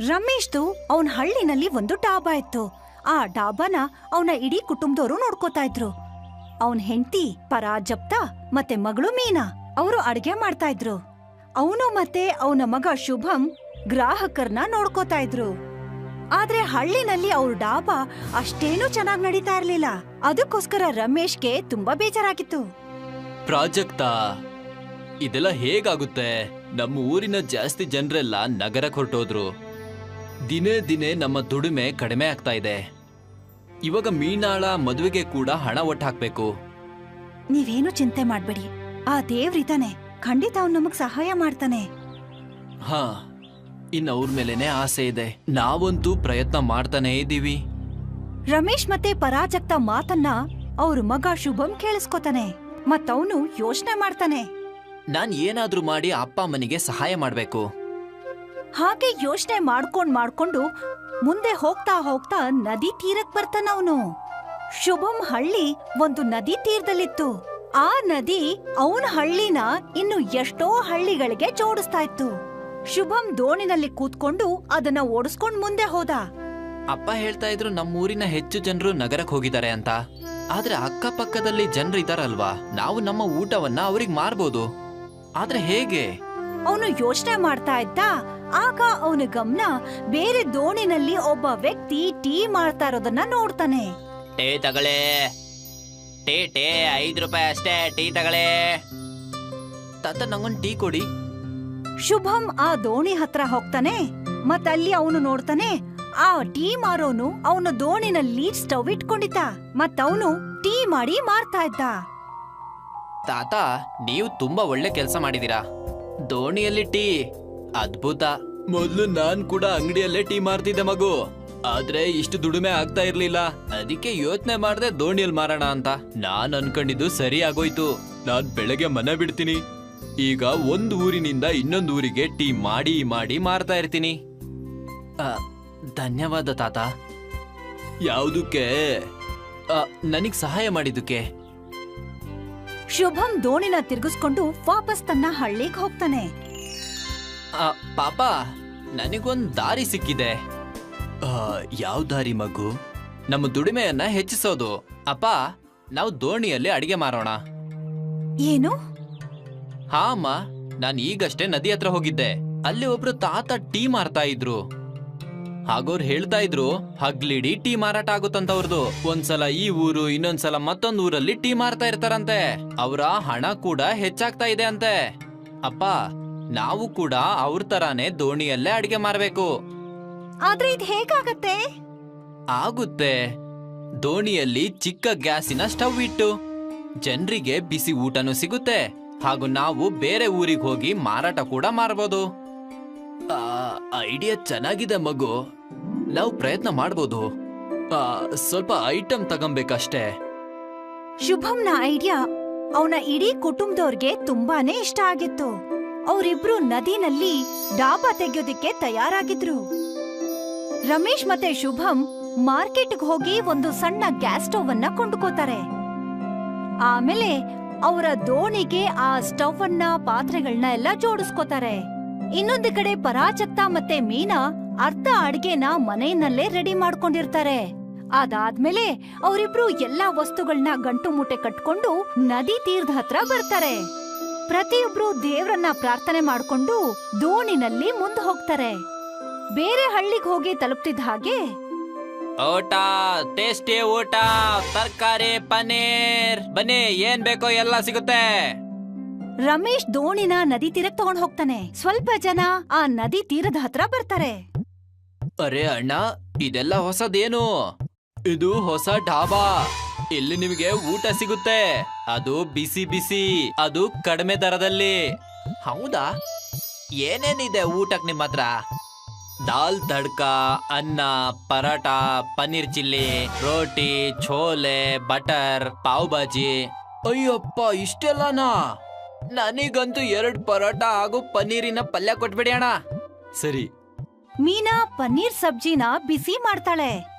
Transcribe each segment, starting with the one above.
ರಮೇಶ್ದು ಅವನ್ ಹಳ್ಳಿನಲ್ಲಿ ಒಂದು ಡಾಬಾ ಇತ್ತು. ಆ ಡಾಬಾನ ಅವನ ಇಡೀ ಕುಟುಂಬದವರು ನೋಡ್ಕೋತಾ ಇದ್ರು. ಅವನ್ ಹೆಂಡತಿ ಪರಾಜಪ್ತ ಮತ್ತೆ ಮಗಳು ಮೀನಾ ಅವರು ಅಡ್ಗೆ ಮಾಡ್ತಾ ಇದ್ರು. ಅವನು ಮತ್ತೆ ಅವನ ಮಗ ಶುಭಂ ಗ್ರಾಹಕರನ್ನ ನೋಡ್ಕೋತಾ ಇದ್ರು. ಆದ್ರೆ ಹಳ್ಳಿನಲ್ಲಿ ಅವ್ರ ಡಾಬಾ ಅಷ್ಟೇನೂ ಚೆನ್ನಾಗ್ ನಡೀತಾ ಇರ್ಲಿಲ್ಲ. ಅದಕ್ಕೋಸ್ಕರ ರಮೇಶ್ಗೆ ತುಂಬಾ ಬೇಜಾರಾಗಿತ್ತು. ಪ್ರಾಜೆಕ್ಟಾ ಇದೆಲ್ಲ ಹೇಗಾಗುತ್ತೆ? ನಮ್ಮ ಊರಿನ ಜಾಸ್ತಿ ಜನರೆಲ್ಲ ನಗರಕ್ಕೆ ಹೊರಟೋದ್ರು. ದಿನೇ ದಿನೇ ನಮ್ಮ ದುಡಿಮೆ ಕಡಿಮೆ ಆಗ್ತಾ ಇದೆ. ಇವಾಗ ಮೀನಾಳ ಮದುವೆಗೆ ಕೂಡ ಹಣ ಒಟ್ಟು ಹಾಕ್ಬೇಕು. ನೀವೇನು ಚಿಂತೆ ಮಾಡ್ಬೇಡಿ, ಆ ದೇವ್ರಿತಾನೆ, ಖಂಡಿತ ಅವ್ನು ನಮಗ್ ಸಹಾಯ ಮಾಡ್ತಾನೆ. ಹಾ, ಇನ್ನು ಅವ್ರ ಮೇಲೆನೆ ಆಸೆ ಇದೆ. ನಾವಂತೂ ಪ್ರಯತ್ನ ಮಾಡ್ತಾನೆ ಇದ್ದೀವಿ. ರಮೇಶ್ ಮತ್ತೆ ಪರಾಜಕ್ತ ಮಾತನ್ನ ಅವ್ರ ಮಗ ಶುಭಂ ಕೇಳಿಸ್ಕೊತಾನೆ. ಮತ್ತವನು ಯೋಚನೆ ಮಾಡ್ತಾನೆ, ನಾನ್ ಏನಾದ್ರೂ ಮಾಡಿ ಅಪ್ಪ ಅಮ್ಮನಿಗೆ ಸಹಾಯ ಮಾಡ್ಬೇಕು. ಹಾಗೆ ಯೋಚನೆ ಮಾಡ್ಕೊಂಡು ಮುಂದೆ ಹೋಗ್ತಾ ಹೋಗ್ತಾ ನದಿ ತೀರಕ್ ಬರ್ತಾನವನು. ಶುಭಂ ಹಳ್ಳಿ ಒಂದು ನದಿ ತೀರದಲ್ಲಿತ್ತು. ಆ ನದಿ ಅವನ ಹಳ್ಳಿನ ಇನ್ನು ಎಷ್ಟೋ ಹಳ್ಳಿಗಳಿಗೆ ಜೋಡಿಸ್ತಾ ಇತ್ತು. ಶುಭಂ ದೋಣಿನಲ್ಲಿ ಕೂತ್ಕೊಂಡು ಅದನ್ನ ಓಡಿಸ್ಕೊಂಡ್ ಮುಂದೆ ಹೋದ. ಅಪ್ಪ ಹೇಳ್ತಾ ಇದ್ರು ನಮ್ಮೂರಿನ ಹೆಚ್ಚು ಜನರು ನಗರಕ್ಕೆ ಹೋಗಿದ್ದಾರೆ ಅಂತ. ಆದ್ರೆ ಅಕ್ಕಪಕ್ಕದಲ್ಲಿ ಜನರು ಇದಾರಲ್ವಾ, ನಾವು ನಮ್ಮ ಊಟವನ್ನ ಅವ್ರಿಗೆ ಮಾರ್ಬೋದು. ಆದ್ರೆ ಹೇಗೆ? ಅವನು ಯೋಚನೆ ಮಾಡ್ತಾ ಇದ್ದ. ಆಗ ಅವನ ಗಮನ ಬೇರೆ ದೋಣಿನಲ್ಲಿ ಒಬ್ಬ ವ್ಯಕ್ತಿ ಟೀ ಮಾಡ್ತಾ ಇರೋದನ್ನ ನೋಡ್ತಾನೆ. ಟೀ ತಗಳೇ, ಟೀ 5 ರೂಪಾಯಿ ಅಷ್ಟೇ, ಟೀ ತಗಳೇ. ತಾತ ನಂಗೊಂದು ಟೀ ಕೊಡಿ. ಶುಭಂ ಆ ದೋಣಿ ಹತ್ರ ಹೋಗ್ತಾನೆ. ಮತ್ತಲ್ಲಿ ಅವನು ನೋಡ್ತಾನೆ, ಆ ಟೀ ಮಾರೋನು ಅವನ ದೋಣಿನಲ್ಲಿ ಸ್ಟವ್ ಇಟ್ಕೊಂಡಿದ್ದ. ಮತ್ತವನು ಟೀ ಮಾಡಿ ಮಾರ್ತಾ ಇದ್ದ. ತಾತ, ನೀವು ತುಂಬಾ ಒಳ್ಳೆ ಕೆಲಸ ಮಾಡಿದೀರಾ. ದೋಣಿಯಲ್ಲಿ ಟೀ ಅದ್ಭುತ. ಮೊದ್ಲು ನಾನ್ ಕೂಡ ಅಂಗಡಿಯಲ್ಲೇ ಟೀ ಮಾರ್ತಿದ್ದೆ ಮಗು. ಆದ್ರೆ ಇಷ್ಟು ದುಡಿಮೆ ಆಗ್ತಾ ಇರ್ಲಿಲ್ಲ. ಅದಕ್ಕೆ ಯೋಚನೆ ಮಾಡ್ದೆ ದೋಣಿಯಲ್ಲಿ ಮಾರೋಣ ಅಂತ. ನಾನ್ ಅನ್ಕೊಂಡಿದ್ದು ಸರಿ ಆಗೋಯ್ತು. ನಾನ್ ಬೆಳಗ್ಗೆ ಮನೆ ಬಿಡ್ತೀನಿ. ಈಗ ಒಂದು ಊರಿನಿಂದ ಇನ್ನೊಂದು ಊರಿಗೆ ಟೀ ಮಾಡಿ ಮಾಡಿ ಮಾರ್ತಾ ಇರ್ತೀನಿ. ಧನ್ಯವಾದ ತಾತ. ಯಾವುದಕ್ಕೆ? ನನಗ್ ಸಹಾಯ ಮಾಡಿದ್ದಕ್ಕೆ. ಶುಭಂ ದೋಣಿನ ತಿರುಗಿಸ್ಕೊಂಡು ವಾಪಸ್ ತನ್ನ ಹಳ್ಳಿಗೆ ಹೋಗ್ತಾನೆ. ಪಾಪ, ನನಗೊಂದ್ ದಾರಿ ಸಿಕ್ಕಿದೆ. ಯಾವ ದಾರಿ ಮಗು? ನಮ್ಮ ದುಡಿಮೆಯನ್ನ ಹೆಚ್ಚಿಸೋದು. ಅಪ್ಪ, ನಾವು ದೋಣಿಯಲ್ಲಿ ಅಡಿಗೆ ಮಾರೋಣ. ಏನು? ಹಾ ಅಮ್ಮ, ನಾನ್ ಈಗಷ್ಟೇ ನದಿ ಹತ್ರ ಹೋಗಿದ್ದೆ. ಅಲ್ಲಿ ಒಬ್ರು ತಾತ ಟೀ ಮಾರ್ತಾ ಇದ್ರು. ಹಾಗವ್ರು ಹೇಳ್ತಾ ಇದ್ರು ಹಗ್ಲಿಡಿ ಟೀ ಮಾರಾಟ ಆಗುತ್ತಂತ ಅವ್ರದ್ದು. ಒಂದ್ಸಲ ಈ ಊರು, ಇನ್ನೊಂದ್ಸಲ ಮತ್ತೊಂದ್ ಊರಲ್ಲಿ ಟೀ ಮಾರ್ತಾ ಇರ್ತಾರಂತೆ. ಅವರ ಹಣ ಕೂಡ ಹೆಚ್ಚಾಗ್ತಾ ಇದೆ ಅಂತೆ. ಅಪ್ಪ, ನಾವು ಕೂಡ ಅವ್ರ ತರಾನೇ ದೋಣಿಯಲ್ಲೇ ಅಡಿಗೆ ಮಾರ್ಬೇಕು. ಆದ್ರೆ ಇದು ಹೇಗಾಗತ್ತೆ? ಆಗುತ್ತೆ. ದೋಣಿಯಲ್ಲಿ ಚಿಕ್ಕ ಗ್ಯಾಸಿನ ಸ್ಟವ್ ಇಟ್ಟು ಜನರಿಗೆ ಬಿಸಿ ಊಟನೂ ಸಿಗುತ್ತೆ. ಹಾಗೂ ನಾವು ಬೇರೆ ಊರಿಗೆ ಹೋಗಿ ಮಾರಾಟ ಕೂಡ ಮಾರಬಹುದು. ಐಡಿಯಾ ಚೆನ್ನಾಗಿದೆ ಮಗು. ನಾವು ಪ್ರಯತ್ನ ಮಾಡ್ಬೋದು. ಸ್ವಲ್ಪ ಐಟಮ್ ತಗೊಂಬೇಕಷ್ಟೇ. ಶುಭಂನ ಐಡಿಯಾ ಅವನ ಇಡೀ ಕುಟುಂಬದವ್ರಿಗೆ ತುಂಬಾನೇ ಇಷ್ಟ ಆಗಿತ್ತು. ಅವರಿಬ್ರು ನದಿನಲ್ಲಿ ಡಾಬಾ ತೆಗೆಯೋದಿಕ್ಕೆ ತಯಾರಾಗಿದ್ರು. ರಮೇಶ್ ಮತ್ತೆ ಶುಭಂ ಮಾರ್ಕೆಟ್ಗೆ ಹೋಗಿ ಒಂದು ಸಣ್ಣ ಗ್ಯಾಸ್ ಸ್ಟವ್ ಅನ್ನ ಕೊಂಡ್ಕೋತಾರೆ. ಆಮೇಲೆ ಅವರ ದೋಣಿಗೆ ಆ ಸ್ಟವ್ ಅನ್ನ, ಪಾತ್ರೆಗಳನ್ನ ಎಲ್ಲ ಜೋಡಿಸ್ಕೋತಾರೆ. ಇನ್ನೊಂದು ಕಡೆ ಪರಾಜಕ್ತ ಮತ್ತೆ ಮೀನಾ ಅರ್ಧ ಅಡ್ಗೆನ ಮನೆಯಲ್ಲೇ ರೆಡಿ ಮಾಡ್ಕೊಂಡಿರ್ತಾರೆ. ಅದಾದ್ಮೇಲೆ ಅವರಿಬ್ರು ಎಲ್ಲಾ ವಸ್ತುಗಳನ್ನ ಗಂಟು ಮೂಟೆ ಕಟ್ಕೊಂಡು ನದಿ ತೀರದ ಹತ್ರ ಬರ್ತಾರೆ. ಪ್ರತಿಯೊಬ್ರು ದೇವ್ರನ್ನ ಪ್ರಾರ್ಥನೆ ಮಾಡ್ಕೊಂಡು ದೋಣಿನಲ್ಲಿ ಮುಂದೆ ಹೋಗ್ತಾರೆ. ಬೇರೆ ಹಳ್ಳಿಗೆ ಹೋಗಿ ತಲುಪ್ತಿದ್ದ ಹಾಗೆ ಊಟ, ಟೇಸ್ಟಿ ಊಟ, ತರಕಾರಿ, ಪನ್ನೀರ್, ಬನ್ನಿ, ಏನ್ ಬೇಕೋ ಎಲ್ಲ ಸಿಗುತ್ತೆ. ರಮೇಶ್ ದೋಣಿನ ನದಿ ತೀರಕ್ಕೆ ತಗೊಂಡ್ ಹೋಗ್ತಾನೆ. ಸ್ವಲ್ಪ ಜನ ಆ ನದಿ ತೀರದ ಹತ್ರ ಬರ್ತಾರೆ. ಅರೆ ಅಣ್ಣ, ಇದೆಲ್ಲ ಹೊಸದೇನು? ಇದು ಹೊಸ ಢಾಬಾ. ಇಲ್ಲಿ ನಿಮಗೆ ಊಟ ಸಿಗುತ್ತೆ. ಅದು ಬಿಸಿ ಬಿಸಿ, ಅದು ಕಡಿಮೆ ದರದಲ್ಲಿ. ಹೌದಾ? ಏನೇನಿದೆ ಊಟಕ್ಕೆ ನಿಮ್ಮ ಹತ್ರ? ದಾಲ್ ತಡ್ಕಾ, ಅನ್ನ, ಪರಾಟ, ಪನ್ನೀರ್ ಚಿಲ್ಲಿ, ರೋಟಿ, ಛೋಲೆ, ಬಟರ್, ಪಾವ್ ಭಾಜಿ. ಅಯ್ಯಪ್ಪ, ಇಷ್ಟೆಲ್ಲನಾ? ನನಗಂತೂ 2 ಪರೋಟ ಹಾಗೂ ಪನ್ನೀರಿನ ಪಲ್ಯ ಕೊಟ್ಬಿಡಿ ಅಣ್ಣ. ಸರಿ. ಮೀನಾ ಪನ್ನೀರ್ ಸಬ್ಜಿನ ಬಿಸಿ ಮಾಡ್ತಾಳೆ.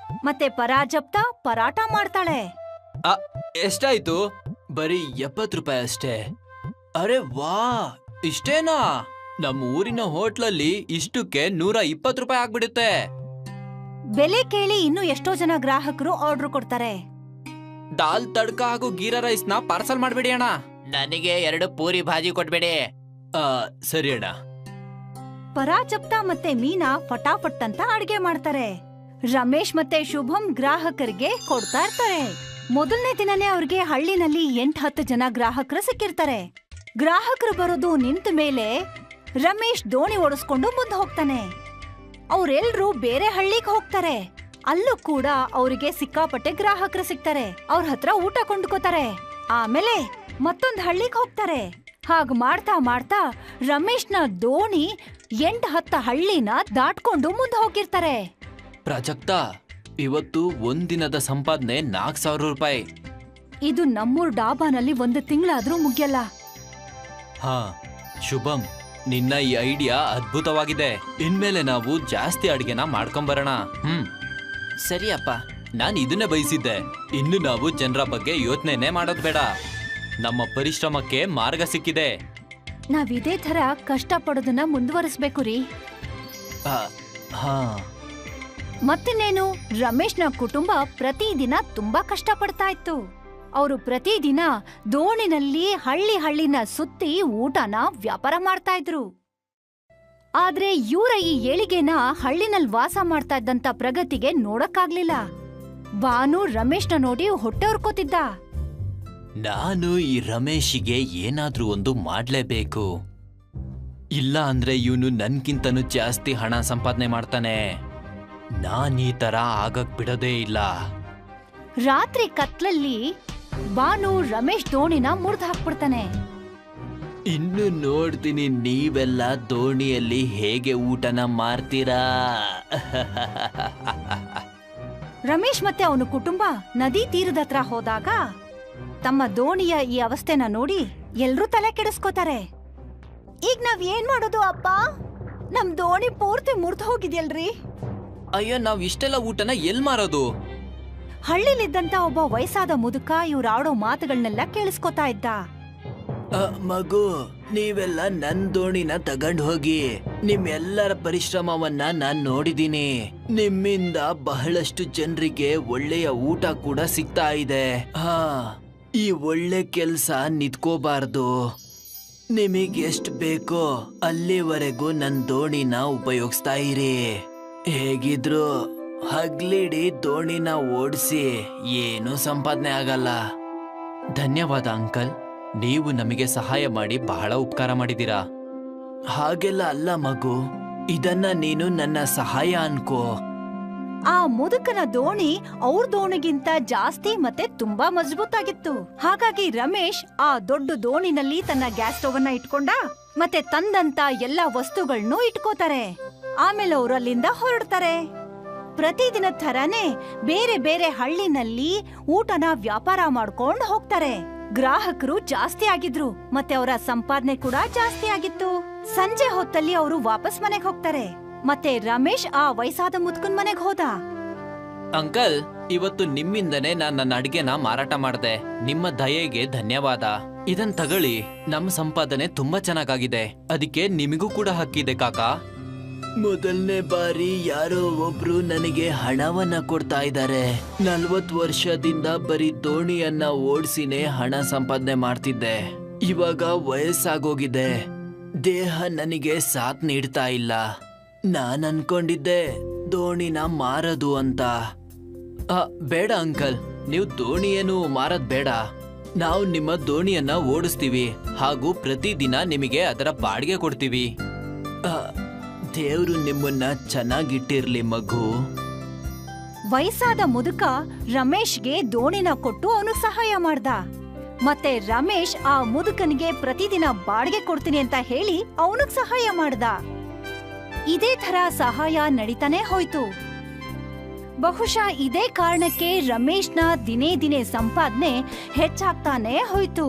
ಮತ್ತೆ ಪರಾಜಪ್ತ ಪರಾಟ ಮಾಡ್ತಾಳೆ. ಎಷ್ಟಾಯ್ತು? ಬರೀ 70 ರೂಪಾಯಿ ಅಷ್ಟೇ. ಅರೆ ವಾ, ಇಷ್ಟೇನಾ? ನಮ್ಮ ಊರಿನ ಹೋಟ್ಲಲ್ಲಿ ಇಷ್ಟಕ್ಕೆ 120 ರೂಪಾಯಿ ಆಗ್ಬಿಡುತ್ತೆ. ಬೆಲೆ ಕೇಳಿ ಇನ್ನು ಎಷ್ಟೋ ಜನ ಗ್ರಾಹಕರು ಆರ್ಡರ್ ಕೊಡ್ತಾರೆ. ದಾಲ್ ತಡ್ಕ ಹಾಗೂ ಗೀರಾ ರೈಸ್ ನ ಪಾರ್ಸಲ್ ಮಾಡ್ಬೇಡಿ ಅಣ್ಣ. ನನಗೆ 2 ಪೂರಿ ಭಾಜಿ ಕೊಟ್ಬೇಡಿ. ಸರಿ ಅಣ್ಣ. ಪರಾಜಪ್ತಾ ಮತ್ತೆ ಮೀನಾ ಫಟಾಫಟ್ ಅಂತ ಅಡ್ಗೆ ಮಾಡ್ತಾರೆ. ರಮೇಶ್ ಮತ್ತೆ ಶುಭಂ ಗ್ರಾಹಕರಿಗೆ ಕೊಡ್ತಾ ಇರ್ತಾರೆ. ಮೊದಲನೇ ದಿನನೇ ಅವ್ರಿಗೆ ಹಳ್ಳಿನಲ್ಲಿ 8-10 ಜನ ಗ್ರಾಹಕರು ಸಿಕ್ಕಿರ್ತಾರೆ. ಗ್ರಾಹಕರು ಬರೋದು ನಿಂತ ಮೇಲೆ ರಮೇಶ್ ದೋಣಿ ಓಡಿಸ್ಕೊಂಡು ಮುಂದೆ ಹೋಗ್ತಾನೆ. ಅವ್ರೆಲ್ರೂ ಬೇರೆ ಹಳ್ಳಿಗೆ ಹೋಗ್ತಾರೆ. ಅಲ್ಲೂ ಕೂಡ ಅವರಿಗೆ ಸಿಕ್ಕಾಪಟ್ಟೆ ಗ್ರಾಹಕರು ಸಿಗ್ತಾರೆ. ಅವ್ರ ಹತ್ರ ಊಟ ಕೊಂಡ್ಕೋತಾರೆ. ಆಮೇಲೆ ಮತ್ತೊಂದ್ ಹಳ್ಳಿಗೆ ಹೋಗ್ತಾರೆ. ಹಾಗ್ ಮಾಡ್ತಾ ಮಾಡ್ತಾ ರಮೇಶ್ನ ದೋಣಿ 8-10 ಹಳ್ಳಿನ ದಾಟ್ಕೊಂಡು ಮುಂದೆ ಹೋಗಿರ್ತಾರೆ. ಪ್ರಾಜಕ್ತಾ, ಇವತ್ತು ಒಂದಿನದ ಸಂಪಾದನೆ 4,000 ರೂಪಾಯಿ. ಇದು ನಮ್ಮೂರ್ ಡಾಬಾನಲ್ಲಿ 1 ತಿಂಗಳಾದ್ರೂ ಮುಗಿಯಲ್ಲ. ಹಾ ಶುಭಂ, ನಿನ್ನ ಈ ಐಡಿಯಾ ಅದ್ಭುತವಾಗಿದೆ. ಇನ್ಮೇಲೆ ನಾವು ಜಾಸ್ತಿ ಅಡ್ಗೆನ ಮಾಡ್ಕೊಂಬರೋಣ. ಸರಿಯಪ್ಪ, ನಾನು ಇದನ್ನೇ ಬಯಸಿದ್ದೆ. ಇನ್ನು ನಾವು ಜನರ ಬಗ್ಗೆ ಯೋಚನೆನೇ ಮಾಡೋದ್ ಬೇಡ. ನಮ್ಮ ಪರಿಶ್ರಮಕ್ಕೆ ಮಾರ್ಗ ಸಿಕ್ಕಿದೆ. ನಾವ್ ಇದೇ ತರ ಕಷ್ಟ ಪಡೋದನ್ನ ಮುಂದುವರಿಸ್ಬೇಕು ರೀ. ಹಾ. ಮತ್ತಿನ್ನೇನು, ರಮೇಶ್ನ ಕುಟುಂಬ ಪ್ರತಿದಿನ ತುಂಬಾ ಕಷ್ಟ ಪಡ್ತಾ ಇತ್ತು. ಅವರು ಪ್ರತಿದಿನ ದೋಣಿನಲ್ಲಿ ಹಳ್ಳಿನ ಸುತ್ತಿ ಊಟನ ವ್ಯಾಪಾರ ಮಾಡ್ತಾ ಇದ್ರು. ಆದ್ರೆ ಇವರ ಈ ಏಳಿಗೆನ ಹಳ್ಳಿನಲ್ಲಿ ವಾಸ ಮಾಡ್ತಾ ಇದ್ದಂತ ಪ್ರಗತಿಗೆ ನೋಡಕ್ಕಾಗ್ಲಿಲ್ಲ. ಬಾನು ರಮೇಶ್ನ ನೋಡಿ ಹೊಟ್ಟೆ ಉರ್ಕೋತಿದ್ದ. ನಾನು ಈ ರಮೇಶಿಗೆ ಏನಾದ್ರೂ ಒಂದು ಮಾಡ್ಲೇಬೇಕು. ಇಲ್ಲ ಅಂದ್ರೆ ಇವನು ನನ್ಗಿಂತನೂ ಜಾಸ್ತಿ ಹಣ ಸಂಪಾದನೆ ಮಾಡ್ತಾನೆ. ನಾನ್ ಈ ತರ ಆಗಕ್ ಬಿಡೋದೇ ಇಲ್ಲ. ರಾತ್ರಿ ಕತ್ಲಲ್ಲಿ ಬಾನು ರಮೇಶ್ ದೋಣಿನ ಮುರಿದು ಹಾಕ್ಬಿಡ್ತಾನೆ. ಇನ್ನು ನೋಡ್ತೀನಿ ನೀವೆಲ್ಲ ದೋಣಿಯಲ್ಲಿ ಹೇಗೆ ಊಟನ ಮಾಡ್ತೀರಾ. ರಮೇಶ್ ಮತ್ತೆ ಅವನ ಕುಟುಂಬ ನದಿ ತೀರದ ಹತ್ರ ಹೋದಾಗ ತಮ್ಮ ದೋಣಿಯ ಈ ಅವಸ್ಥೆನ ನೋಡಿ ಎಲ್ರೂ ತಲೆ ಕೆಡಿಸ್ಕೋತಾರೆ. ಈಗ ನಾವ್ ಏನ್ ಮಾಡೋದು ಅಪ್ಪ? ನಮ್ ದೋಣಿ ಪೂರ್ತಿ ಮುರಿದು ಹೋಗಿದ್ಯಲ್ರಿ. ಅಯ್ಯೋ, ನಾವ್ ಇಷ್ಟೆಲ್ಲ ಊಟನ ಎಲ್ ಮಾರೋದು? ಹಳ್ಳಿಲಿದ್ದಂತ ಒಬ್ಬ ವಯಸ್ಸಾದ ಮುದುಕ ಇವ್ರಾಡೋ ಮಾತುಗಳನ್ನೆಲ್ಲ ಕೇಳಿಸ್ಕೊತಾ ಇದ್ದ. ಮಗು, ನೀವೆಲ್ಲ ನನ್ ದೋಣಿನ ತಗೊಂಡ್ ಹೋಗಿ. ನಿಮ್ಮೆಲ್ಲರ ಪರಿಶ್ರಮವನ್ನ ನಾನ್ ನೋಡಿದೀನಿ. ನಿಮ್ಮಿಂದ ಬಹಳಷ್ಟು ಜನರಿಗೆ ಒಳ್ಳೆಯ ಊಟ ಕೂಡ ಸಿಗ್ತಾ ಇದೆ. ಹಾ, ಈ ಒಳ್ಳೆ ಕೆಲ್ಸ ನಿಂತ್ಕೋಬಾರ್ದು. ನಿಮಗ್ ಎಷ್ಟ್ ಬೇಕೋ ಅಲ್ಲಿವರೆಗೂ ನನ್ ದೋಣಿನ ಉಪಯೋಗಿಸ್ತಾ ಇರಿ. ಹೇಗಿದ್ರು ಹಗ್ಲಿಡಿ ದೋಣಿನ ಓಡಿಸಿ ಏನೂ ಸಂಪಾದನೆ ಆಗಲ್ಲ. ಧನ್ಯವಾದ ಅಂಕಲ್, ನೀವು ನಮಗೆ ಸಹಾಯ ಮಾಡಿ ಬಹಳ ಉಪಕಾರ ಮಾಡಿದೀರಾ. ಹಾಗೆಲ್ಲ ಅಲ್ಲ ಮಗು, ಇದನ್ನ ನೀನು ನನ್ನ ಸಹಾಯ ಅನ್ಕೋ. ಆ ಮುದುಕನ ದೋಣಿ ಅವ್ರ ದೋಣಿಗಿಂತ ಜಾಸ್ತಿ ಮತ್ತೆ ತುಂಬಾ ಮಜಬೂತಾಗಿತ್ತು. ಹಾಗಾಗಿ ರಮೇಶ್ ಆ ದೊಡ್ಡ ದೋಣಿನಲ್ಲಿ ತನ್ನ ಗ್ಯಾಸ್ ಸ್ಟವ್ ಅನ್ನ ಇಟ್ಕೊಂಡ ಮತ್ತೆ ತಂದಂತ ಎಲ್ಲಾ ವಸ್ತುಗಳನ್ನೂ ಇಟ್ಕೋತಾರೆ. ಆಮೇಲೆ ಅವ್ರು ಅಲ್ಲಿಂದ ಹೊರಡ್ತಾರೆ. ಪ್ರತಿದಿನ ಥರಾನೇ ಬೇರೆ ಬೇರೆ ಹಳ್ಳಿನಲ್ಲಿ ಊಟನ ವ್ಯಾಪಾರ ಮಾಡ್ಕೊಂಡು ಹೋಗ್ತಾರೆ. ಗ್ರಾಹಕರು ಜಾಸ್ತಿ ಆಗಿದ್ರು ಮತ್ತೆ ಅವರ ಸಂಪಾದನೆ ಕೂಡ ಜಾಸ್ತಿ ಆಗಿತ್ತು. ಸಂಜೆ ಹೊತ್ತಲ್ಲಿ ಅವರು ವಾಪಸ್ ಮನೆಗೆ ಹೋಗ್ತಾರೆ. ಮತ್ತೆ ರಮೇಶ್ ಆ ವಯಸ್ಸಾದ ಮುದುಕನ್ ಮನೆಗೆ ಹೋದ. ಅಂಕಲ್, ಇವತ್ತು ನಿಮ್ಮಿಂದನೇ ನಾನ್ ನನ್ನ ಅಡ್ಗೆನ ಮಾರಾಟ ಮಾಡ್ದೆ. ನಿಮ್ಮ ದಯೆಗೆ ಧನ್ಯವಾದ. ಇದನ್ ತಗೊಳ್ಳಿ, ನಮ್ಮ ಸಂಪಾದನೆ ತುಂಬಾ ಚೆನ್ನಾಗಾಗಿದೆ. ಅದಕ್ಕೆ ನಿಮಗೂ ಕೂಡ ಹಕ್ಕಿದೆ ಕಾಕಾ. ಮೊದಲನೇ ಬಾರಿ ಯಾರೋ ಒಬ್ರು ನನಗೆ ಹಣವನ್ನ ಕೊಡ್ತಾ ಇದ್ದಾರೆ. 40 ವರ್ಷದಿಂದ ಬರೀ ದೋಣಿಯನ್ನ ಓಡಿಸಿನೇ ಹಣ ಸಂಪಾದನೆ ಮಾಡ್ತಿದ್ದೆ. ಇವಾಗ ವಯಸ್ಸಾಗೋಗಿದೆ, ದೇಹ ನನಗೆ ಸಾಥ್ ನೀಡ್ತಾ ಇಲ್ಲ. ನಾನ್ ಅನ್ಕೊಂಡಿದ್ದೆ ದೋಣಿನ ಮಾರದು ಅಂತ. ಬೇಡ ಅಂಕಲ್, ನೀವು ದೋಣಿ ಏನು ಮಾರದ್ ಬೇಡ. ನಾವು ನಿಮ್ಮ ದೋಣಿಯನ್ನ ಓಡಿಸ್ತೀವಿ ಹಾಗೂ ಪ್ರತಿದಿನ ನಿಮಗೆ ಅದರ ಬಾಡಿಗೆ ಕೊಡ್ತೀವಿ. ದೇವ್ರು ನಿಮ್ಮನ್ನ ಚೆನ್ನಾಗಿಟ್ಟಿರ್ಲಿ ಮಗು. ವಯಸ್ಸಾದ ಮುದುಕ ರಮೇಶ್ಗೆ ದೋಣಿನ ಕೊಟ್ಟು ಅವನು ಸಹಾಯ ಮಾಡ್ದ. ಮತ್ತೆ ರಮೇಶ್ ಆ ಮುದುಕನಿಗೆ ಪ್ರತಿದಿನ ಬಾಡಿಗೆ ಕೊಡ್ತೀನಿ ಅಂತ ಹೇಳಿ ಅವನಿಗೆ ಸಹಾಯ ಮಾಡ್ದ. ಇದೇ ತರ ಸಹಾಯ ನಡೀತಾನೆ ಹೋಯ್ತು. ಬಹುಶಃ ಇದೇ ಕಾರಣಕ್ಕೆ ರಮೇಶ್ನ ದಿನೇ ದಿನೇ ಸಂಪಾದನೆ ಹೆಚ್ಚಾಗ್ತಾನೆ ಹೋಯ್ತು,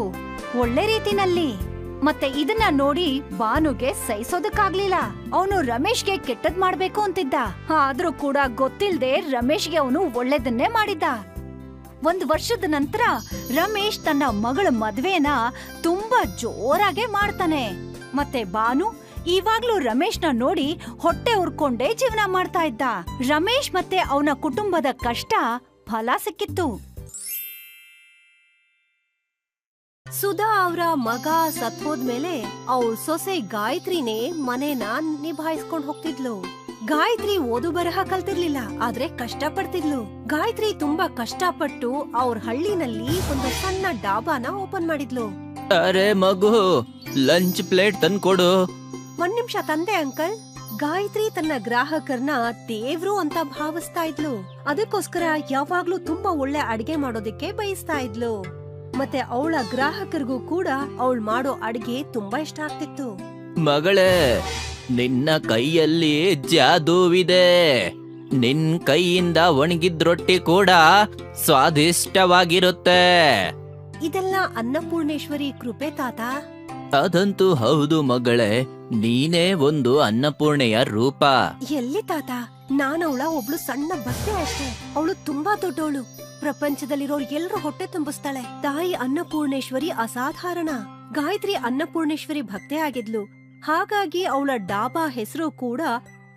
ಒಳ್ಳೆ ರೀತಿನಲ್ಲಿ. ಮತ್ತೆ ಇದನ್ನ ನೋಡಿ ಬಾನುಗೆ ಸಹಿಸೋದಕ್ಕಾಗ್ಲಿಲ್ಲ. ಅವನು ರಮೇಶ್ಗೆ ಕೆಟ್ಟದ್ ಮಾಡ್ಬೇಕು ಅಂತಿದ್ದ. ಆದ್ರೂ ಕೂಡ ಗೊತ್ತಿಲ್ದೆ ರಮೇಶ್ಗೆ ಅವನು ಒಳ್ಳೆದನ್ನೇ ಮಾಡಿದ್ದ. 1 ವರ್ಷದ ನಂತರ ರಮೇಶ್ ತನ್ನ ಮಗಳ ಮದ್ವೆನ ತುಂಬಾ ಜೋರಾಗೆ ಮಾಡ್ತಾನೆ. ಮತ್ತೆ ಬಾನು ಇವಾಗ್ಲೂ ರಮೇಶ್ನ ನೋಡಿ ಹೊಟ್ಟೆ ಉರ್ಕೊಂಡೇ ಜೀವನ ಮಾಡ್ತಾ ಇದ್ದ. ರಮೇಶ್ ಮತ್ತೆ ಅವನ ಕುಟುಂಬದ ಕಷ್ಟ ಫಲ ಸಿಕ್ಕಿತ್ತು. ಸುಧಾ ಅವರ ಮಗ ಸತ್ಹೋದ್ಮೇಲೆ ಅವ್ರ ಸೊಸೆ ಗಾಯತ್ರಿನೇ ಮನೇನ ನಿಭಾಯಿಸ್ಕೊಂಡ್ ಹೋಗ್ತಿದ್ಲು. ಗಾಯತ್ರಿ ಓದು ಬರಹ ಕಲ್ತಿರ್ಲಿಲ್ಲ, ಆದ್ರೆ ಕಷ್ಟ ಪಡ್ತಿದ್ಲು. ಗಾಯತ್ರಿ ತುಂಬಾ ಕಷ್ಟಪಟ್ಟು ಅವ್ರ ಹಳ್ಳಿನಲ್ಲಿ ಒಂದು ಸಣ್ಣ ಡಾಬಾನ ಓಪನ್ ಮಾಡಿದ್ಲು. ಅರೆ ಮಗು, ಲಂಚ್ ಪ್ಲೇಟ್ ತಂದ್ಕೊಡು. ಒಂದ್ ನಿಮಿಷ ತಂದೆ ಅಂಕಲ್. ಗಾಯತ್ರಿ ತನ್ನ ಗ್ರಾಹಕರನ್ನ ದೇವ್ರು ಅಂತ ಭಾವಿಸ್ತಾ ಇದ್ಲು. ಅದಕ್ಕೋಸ್ಕರ ಯಾವಾಗ್ಲೂ ತುಂಬಾ ಒಳ್ಳೆ ಅಡ್ಗೆ ಮಾಡೋದಕ್ಕೆ ಬಯಸ್ತಾ ಇದ್ಲು. ಮತ್ತೆ ಅವಳ ಗ್ರಾಹಕರಿಗೂ ಕೂಡ ಅವಳು ಮಾಡೋ ಅಡ್ಗೆ ತುಂಬಾ ಇಷ್ಟ ಆಗ್ತಿತ್ತು. ಮಗಳೇ, ನಿನ್ನ ಕೈಯಲ್ಲಿ ಜಾದೂವಿದೆ. ನಿನ್ ಕೈಯಿಂದ ಒಣಗಿದ ರೊಟ್ಟಿ ಕೂಡ ಸ್ವಾದಿಷ್ಟವಾಗಿರುತ್ತೆ. ಇದೆಲ್ಲ ಅನ್ನಪೂರ್ಣೇಶ್ವರಿ ಕೃಪೆ ತಾತ. ಅದಂತೂ ಹೌದು ಮಗಳೇ, ನೀನೇ ಒಂದು ಅನ್ನಪೂರ್ಣೆಯ ರೂಪ. ಎಲ್ಲಿ ತಾತ, ನಾನವಳ ಒಬ್ಳು ಸಣ್ಣ ಭಕ್ತೆ ಅಷ್ಟೇ. ಅವಳು ತುಂಬಾ ದೊಡ್ಡವಳು. ಪ್ರಪಂಚದಲ್ಲಿರೋರ್ ಎಲ್ರು ಹೊಟ್ಟೆ ತುಂಬಿಸ್ತಾಳೆ. ತಾಯಿ ಅನ್ನಪೂರ್ಣೇಶ್ವರಿ ಅಸಾಧಾರಣ. ಗಾಯತ್ರಿ ಅನ್ನಪೂರ್ಣೇಶ್ವರಿ ಭಕ್ತೆ ಆಗಿದ್ಲು. ಹಾಗಾಗಿ ಅವಳ ಡಾಬಾ ಹೆಸರು ಕೂಡ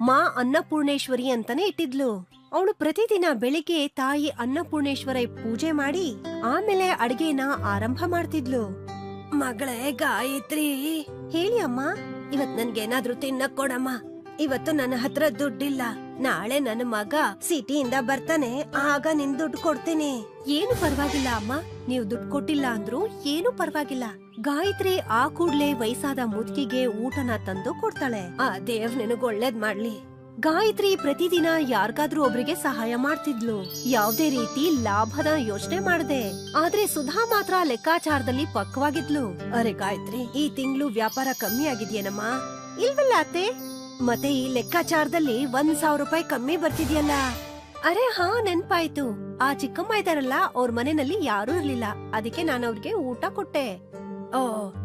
ಮಾ ಅನ್ನಪೂರ್ಣೇಶ್ವರಿ ಅಂತಾನೆ ಇಟ್ಟಿದ್ಲು. ಅವಳು ಪ್ರತಿದಿನ ಬೆಳಿಗ್ಗೆ ತಾಯಿ ಅನ್ನಪೂರ್ಣೇಶ್ವರಿ ಪೂಜೆ ಮಾಡಿ ಆಮೇಲೆ ಅಡ್ಗೆನ ಆರಂಭ ಮಾಡ್ತಿದ್ಲು. ಮಗಳೇ ಗಾಯತ್ರಿ, ಹೇಳಿ ಅಮ್ಮ. ಇವತ್ ನನ್ಗೇನಾದ್ರೂ ತಿನ್ನಕ್ ಕೊಡಮ್ಮ. ಇವತ್ತು ನನ್ನ ಹತ್ರ ದುಡ್ಡಿಲ್ಲ. ನಾಳೆ ನನ್ನ ಮಗ ಸಿಟಿಯಿಂದ ಬರ್ತಾನೆ, ಆಗ ನಿನ್ ದುಡ್ಡು ಕೊಡ್ತೀನಿ. ಏನು ಪರವಾಗಿಲ್ಲ ಅಮ್ಮ, ನೀವು ದುಡ್ಡು ಕೊಟ್ಟಿಲ್ಲ ಅಂದ್ರೂ ಏನು ಪರವಾಗಿಲ್ಲ. ಗಾಯತ್ರಿ ಆ ಕೂಡ್ಲೆ ವಯಸ್ಸಾದ ಮುದುಕಿಗೆ ಊಟನ ತಂದು ಕೊಡ್ತಾಳೆ. ಆ ದೇವ್ ನಿನಗ್ ಒಳ್ಳೇದ್ ಮಾಡ್ಲಿ. ಗಾಯತ್ರಿ ಪ್ರತಿದಿನ ಯಾರಿಗಾದ್ರೂ ಒಬ್ರಿಗೆ ಸಹಾಯ ಮಾಡ್ತಿದ್ಲು. ಯಾವ್ದೇ ರೀತಿ ಲಾಭದ ಯೋಚನೆ ಮಾಡದೆ. ಆದ್ರೆ ಸುಧಾ ಮಾತ್ರ ಲೆಕ್ಕಾಚಾರದಲ್ಲಿ ಪಕ್ವಾಗಿದ್ಲು. ಅರೆ ಗಾಯತ್ರಿ, ಈ ತಿಂಗಳು ವ್ಯಾಪಾರ ಕಮ್ಮಿ ಆಗಿದ್ಯೇನಮ್ಮ? ಇಲ್ವಲ್ಲ ಅತ್ತೆ. ಮತ್ತೆ ಈ ಲೆಕ್ಕಾಚಾರದಲ್ಲಿ 1,000 ರೂಪಾಯಿ ಕಮ್ಮಿ ಬರ್ತಿದ್ಯಲ್ಲ. ಅರೆ ಹಾ, ನೆನ್ಪಾಯ್ತು. ಆ ಚಿಕ್ಕಮ್ಮ ಇದಾರಲ್ಲ, ಅವ್ರ ಮನೆಯಲ್ಲಿ ಯಾರೂ ಇರ್ಲಿಲ್ಲ. ಅದಕ್ಕೆ ನಾನು ಅವ್ರಿಗೆ ಊಟ ಕೊಟ್ಟೆ. ಓ,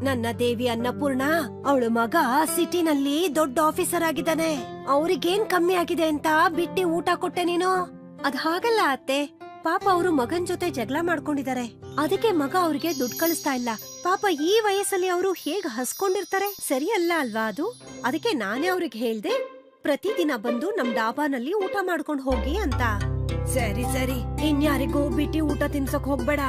ನನ್ನ ದೇವಿ ಅನ್ನಪೂರ್ಣ, ಅವಳ ಮಗ ಸಿಟಿನಲ್ಲಿ ದೊಡ್ಡ ಆಫೀಸರ್ ಆಗಿದ್ದಾನೆ. ಅವ್ರಿಗೇನ್ ಕಮ್ಮಿ ಆಗಿದೆ ಅಂತ ಬಿಟ್ಟಿ ಊಟ ಕೊಟ್ಟೆ ನೀನು? ಅದ್ ಹಾಗಲ್ಲ ಅತ್ತೆ. ಪಾಪ ಅವರು ಮಗನ್ ಜೊತೆ ಜಗಳ ಮಾಡ್ಕೊಂಡಿದ್ದಾರೆ. ಅದಕ್ಕೆ ಮಗ ಅವ್ರಿಗೆ ದುಡ್ಡು ಕಳಿಸ್ತಾ ಇಲ್ಲ. ಪಾಪ ಈ ವಯಸ್ಸಲ್ಲಿ ಅವರು ಹೇಗ್ ಹಸ್ಕೊಂಡಿರ್ತಾರೆ? ಸರಿಯಲ್ಲ ಅಲ್ವಾ ಅದು? ಅದಕ್ಕೆ ನಾನೇ ಅವ್ರಿಗೆ ಹೇಳ್ದೆ, ಪ್ರತಿದಿನ ಬಂದು ನಮ್ ಡಾಬಾನಲ್ಲಿ ಊಟ ಮಾಡ್ಕೊಂಡ್ ಹೋಗಿ ಅಂತ. ಸರಿ ಸರಿ, ಇನ್ಯಾರಿಗೂ ಬಿಟ್ಟಿ ಊಟ ತಿನ್ಸಕ್ ಹೋಗ್ಬೇಡ.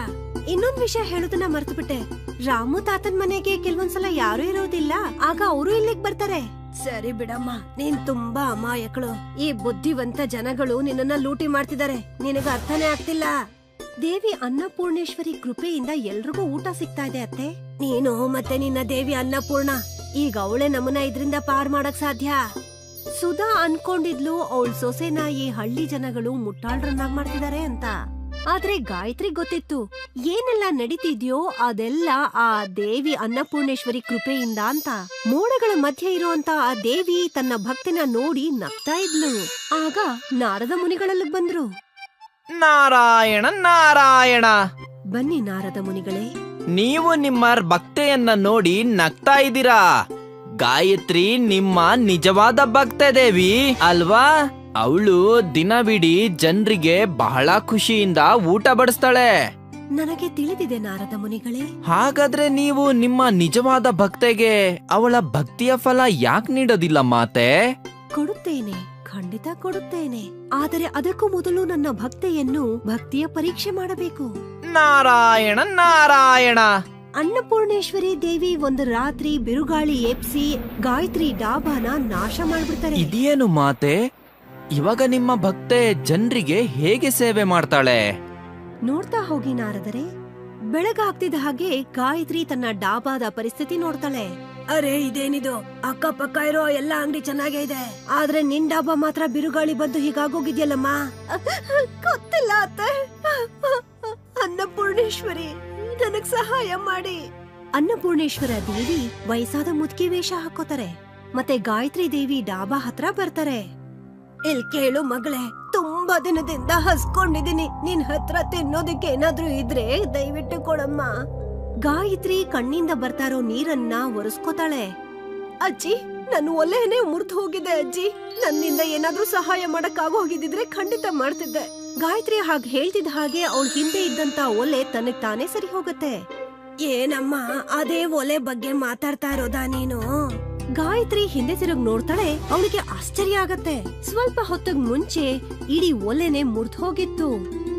ಇನ್ನೊಂದ್ ವಿಷಯ ಹೇಳುದನ್ನ ಮರ್ತು ಬಿಟ್ಟೆ. ರಾಮು ತಾತನ್ ಮನೆಗೆ ಕೆಲವೊಂದ್ಸಲ ಯಾರು ಇರೋದಿಲ್ಲ, ಆಗ ಅವರು ಇಲ್ಲಿಗ್ ಬರ್ತಾರೆ. ಸರಿ ಬಿಡಮ್ಮ, ನೀನ್ ತುಂಬಾ ಅಮಾಯಕಳು. ಈ ಬುದ್ಧಿವಂತ ಜನಗಳು ನಿನ್ನನ್ನ ಲೂಟಿ ಮಾಡ್ತಿದ್ದಾರೆ. ನಿನಗ ಅರ್ಥನೇ ಆಗ್ತಿಲ್ಲ. ದೇವಿ ಅನ್ನಪೂರ್ಣೇಶ್ವರಿ ಕೃಪೆಯಿಂದ ಎಲ್ರಿಗೂ ಊಟ ಸಿಗ್ತಾ ಇದೆ ಅತ್ತೆ. ನೀನು ಮತ್ತೆ ನಿನ್ನ ದೇವಿ ಅನ್ನಪೂರ್ಣ, ಈಗ ಅವಳೇ ನಮ್ಮನ್ನ ಇದ್ರಿಂದ ಪಾರ್ ಮಾಡಕ್ ಸಾಧ್ಯ. ಸುಧಾ ಅನ್ಕೊಂಡಿದ್ಲು ಅವಳ ಸೊಸೆನ ಈ ಹಳ್ಳಿ ಜನಗಳು ಮುಟ್ಟಾಳ್ರನ್ನಾಗ್ ಮಾಡ್ತಿದ್ದಾರೆ ಅಂತ. ಆದ್ರೆ ಗಾಯತ್ರಿ ಗೊತ್ತಿತ್ತು, ಏನೆಲ್ಲ ನಡೀತಿದ್ಯೋ ಅದೆಲ್ಲ ಆ ದೇವಿ ಅನ್ನಪೂರ್ಣೇಶ್ವರಿ ಕೃಪೆಯಿಂದ ಅಂತ. ಮೋಡಗಳ ಮಧ್ಯೆ ಇರುವಂತ ಆ ದೇವಿ ತನ್ನ ಭಕ್ತಿನ ನೋಡಿ ನಗ್ತಾ ಇದ್ಲು. ಆಗ ನಾರದ ಮುನಿಗಳಲ್ಲಿ ಬಂದ್ರು. ನಾರಾಯಣ ನಾರಾಯಣ. ಬನ್ನಿ ನಾರದ ಮುನಿಗಳೇ. ನೀವು ನಿಮ್ಮ ಭಕ್ತೆಯನ್ನ ನೋಡಿ ನಗ್ತಾ ಇದ್ದೀರಾ. ಗಾಯತ್ರಿ ನಿಮ್ಮ ನಿಜವಾದ ಭಕ್ತೆ ದೇವಿ ಅಲ್ವಾ? ಅವಳು ದಿನವಿಡೀ ಜನರಿಗೆ ಬಹಳ ಖುಷಿಯಿಂದ ಊಟ ಬಡಿಸ್ತಾಳೆ. ನನಗೆ ತಿಳಿದಿದೆ ನಾರದ ಮುನಿಗಳೇ. ಹಾಗಾದ್ರೆ ನೀವು ನಿಮ್ಮ ನಿಜವಾದ ಭಕ್ತೆಗೆ ಅವಳ ಭಕ್ತಿಯ ಫಲ ಯಾಕೆ ನೀಡೋದಿಲ್ಲ ಮಾತೆ? ಕೊಡುತ್ತೇನೆ, ಖಂಡಿತ ಕೊಡುತ್ತೇನೆ. ಆದರೆ ಅದಕ್ಕೂ ಮೊದಲು ನನ್ನ ಭಕ್ತಿಯ ಪರೀಕ್ಷೆ ಮಾಡಬೇಕು. ನಾರಾಯಣ ನಾರಾಯಣ. ಅನ್ನಪೂರ್ಣೇಶ್ವರಿ ದೇವಿ ಒಂದು ರಾತ್ರಿ ಬಿರುಗಾಳಿ ಎಪ್ಸಿ ಗಾಯತ್ರಿ ಡಾಬಾನ ನಾಶ ಮಾಡ್ಬಿಡ್ತಾರೆ. ಇದೇನು ಮಾತೆ? ಇವಾಗ ನಿಮ್ಮ ಭಕ್ತೆ ಜನರಿಗೆ ಹೇಗೆ ಸೇವೆ ಮಾಡ್ತಾಳೆ? ನೋಡ್ತಾ ಹೋಗಿ ನಾರದರೆ. ಬೆಳಗಾಗ್ತಿದ್ದ ಹಾಗೆ ಗಾಯತ್ರಿ ತನ್ನ ಡಾಬಾದ ಪರಿಸ್ಥಿತಿ ನೋಡ್ತಾಳೆ. ಅರೆ ಇದೇನಿದು? ಅಕ್ಕಪಕ್ಕ ಇರೋ ಎಲ್ಲಾ ಅಂಗಡಿ ಚೆನ್ನಾಗೇ ಇದೆ, ಆದ್ರೆ ನಿನ್ ಡಾಬಾ ಮಾತ್ರ ಬಿರುಗಾಳಿ ಬಂದು ಹೀಗಾಗೋಗಿದ್ಯಲ್ಲಮ್ಮ. ಗೊತ್ತಿಲ್ಲ ಅತ್ತೆ. ಅನ್ನಪೂರ್ಣೇಶ್ವರಿ, ನನಗ್ ಸಹಾಯ ಮಾಡಿ. ಅನ್ನಪೂರ್ಣೇಶ್ವರ ದೇವಿ ವಯಸ್ಸಾದ ಮುದುಕಿ ವೇಷ ಹಾಕೋತಾರೆ. ಮತ್ತೆ ಗಾಯತ್ರಿ ದೇವಿ ಡಾಬಾ ಹತ್ರ ಬರ್ತಾರೆ. ಇಲ್ ಕೇಳು ಮಗಳೇ, ತುಂಬಾ ದಿನದಿಂದ ಹಸ್ಕೊಂಡಿದೀನಿ. ನಿನ್ ಹತ್ರ ತಿನ್ನೋದಕ್ಕೆ ಏನಾದ್ರೂ ಇದ್ರೆ ದಯವಿಟ್ಟು ಕೊಡಮ್ಮ. ಗಾಯತ್ರಿ ಕಣ್ಣಿಂದ ಬರ್ತಾರೋ ನೀರನ್ನ ಒರೆಸ್ಕೋತಾಳೆ. ಅಜ್ಜಿ, ನನ್ನ ಒಲೆನೇ ಮುರಿದು ಹೋಗಿದೆ ಅಜ್ಜಿ. ನನ್ನಿಂದ ಏನಾದ್ರೂ ಸಹಾಯ ಮಾಡಕ್ ಆಗೋಗಿದ್ರೆ ಖಂಡಿತ ಮಾಡ್ತಿದ್ದೆ. ಗಾಯತ್ರಿ ಹಾಗೆ ಹೇಳ್ತಿದ್ದ ಹಾಗೆ ಅವಳ ಹಿಂದೆ ಇದ್ದಂತ ಒಲೆ ತನಗ್ ತಾನೇ ಸರಿ ಹೋಗುತ್ತೆ. ಏನಮ್ಮ, ಅದೇ ಒಲೆ ಬಗ್ಗೆ ಮಾತಾಡ್ತಾ ಇರೋದಾ ನೀನು? ಗಾಯತ್ರಿ ಹಿಂದೆ ತಿರುಗ್ ನೋಡ್ತಾಳೆ. ಅವಳಿಗೆ ಆಶ್ಚರ್ಯ ಆಗತ್ತೆ. ಸ್ವಲ್ಪ ಹೊತ್ತಿಗೆ ಮುಂಚೆ ಇಡೀ ಒಲೆನೆ ಮುರ್ದ್ ಹೋಗಿತ್ತು.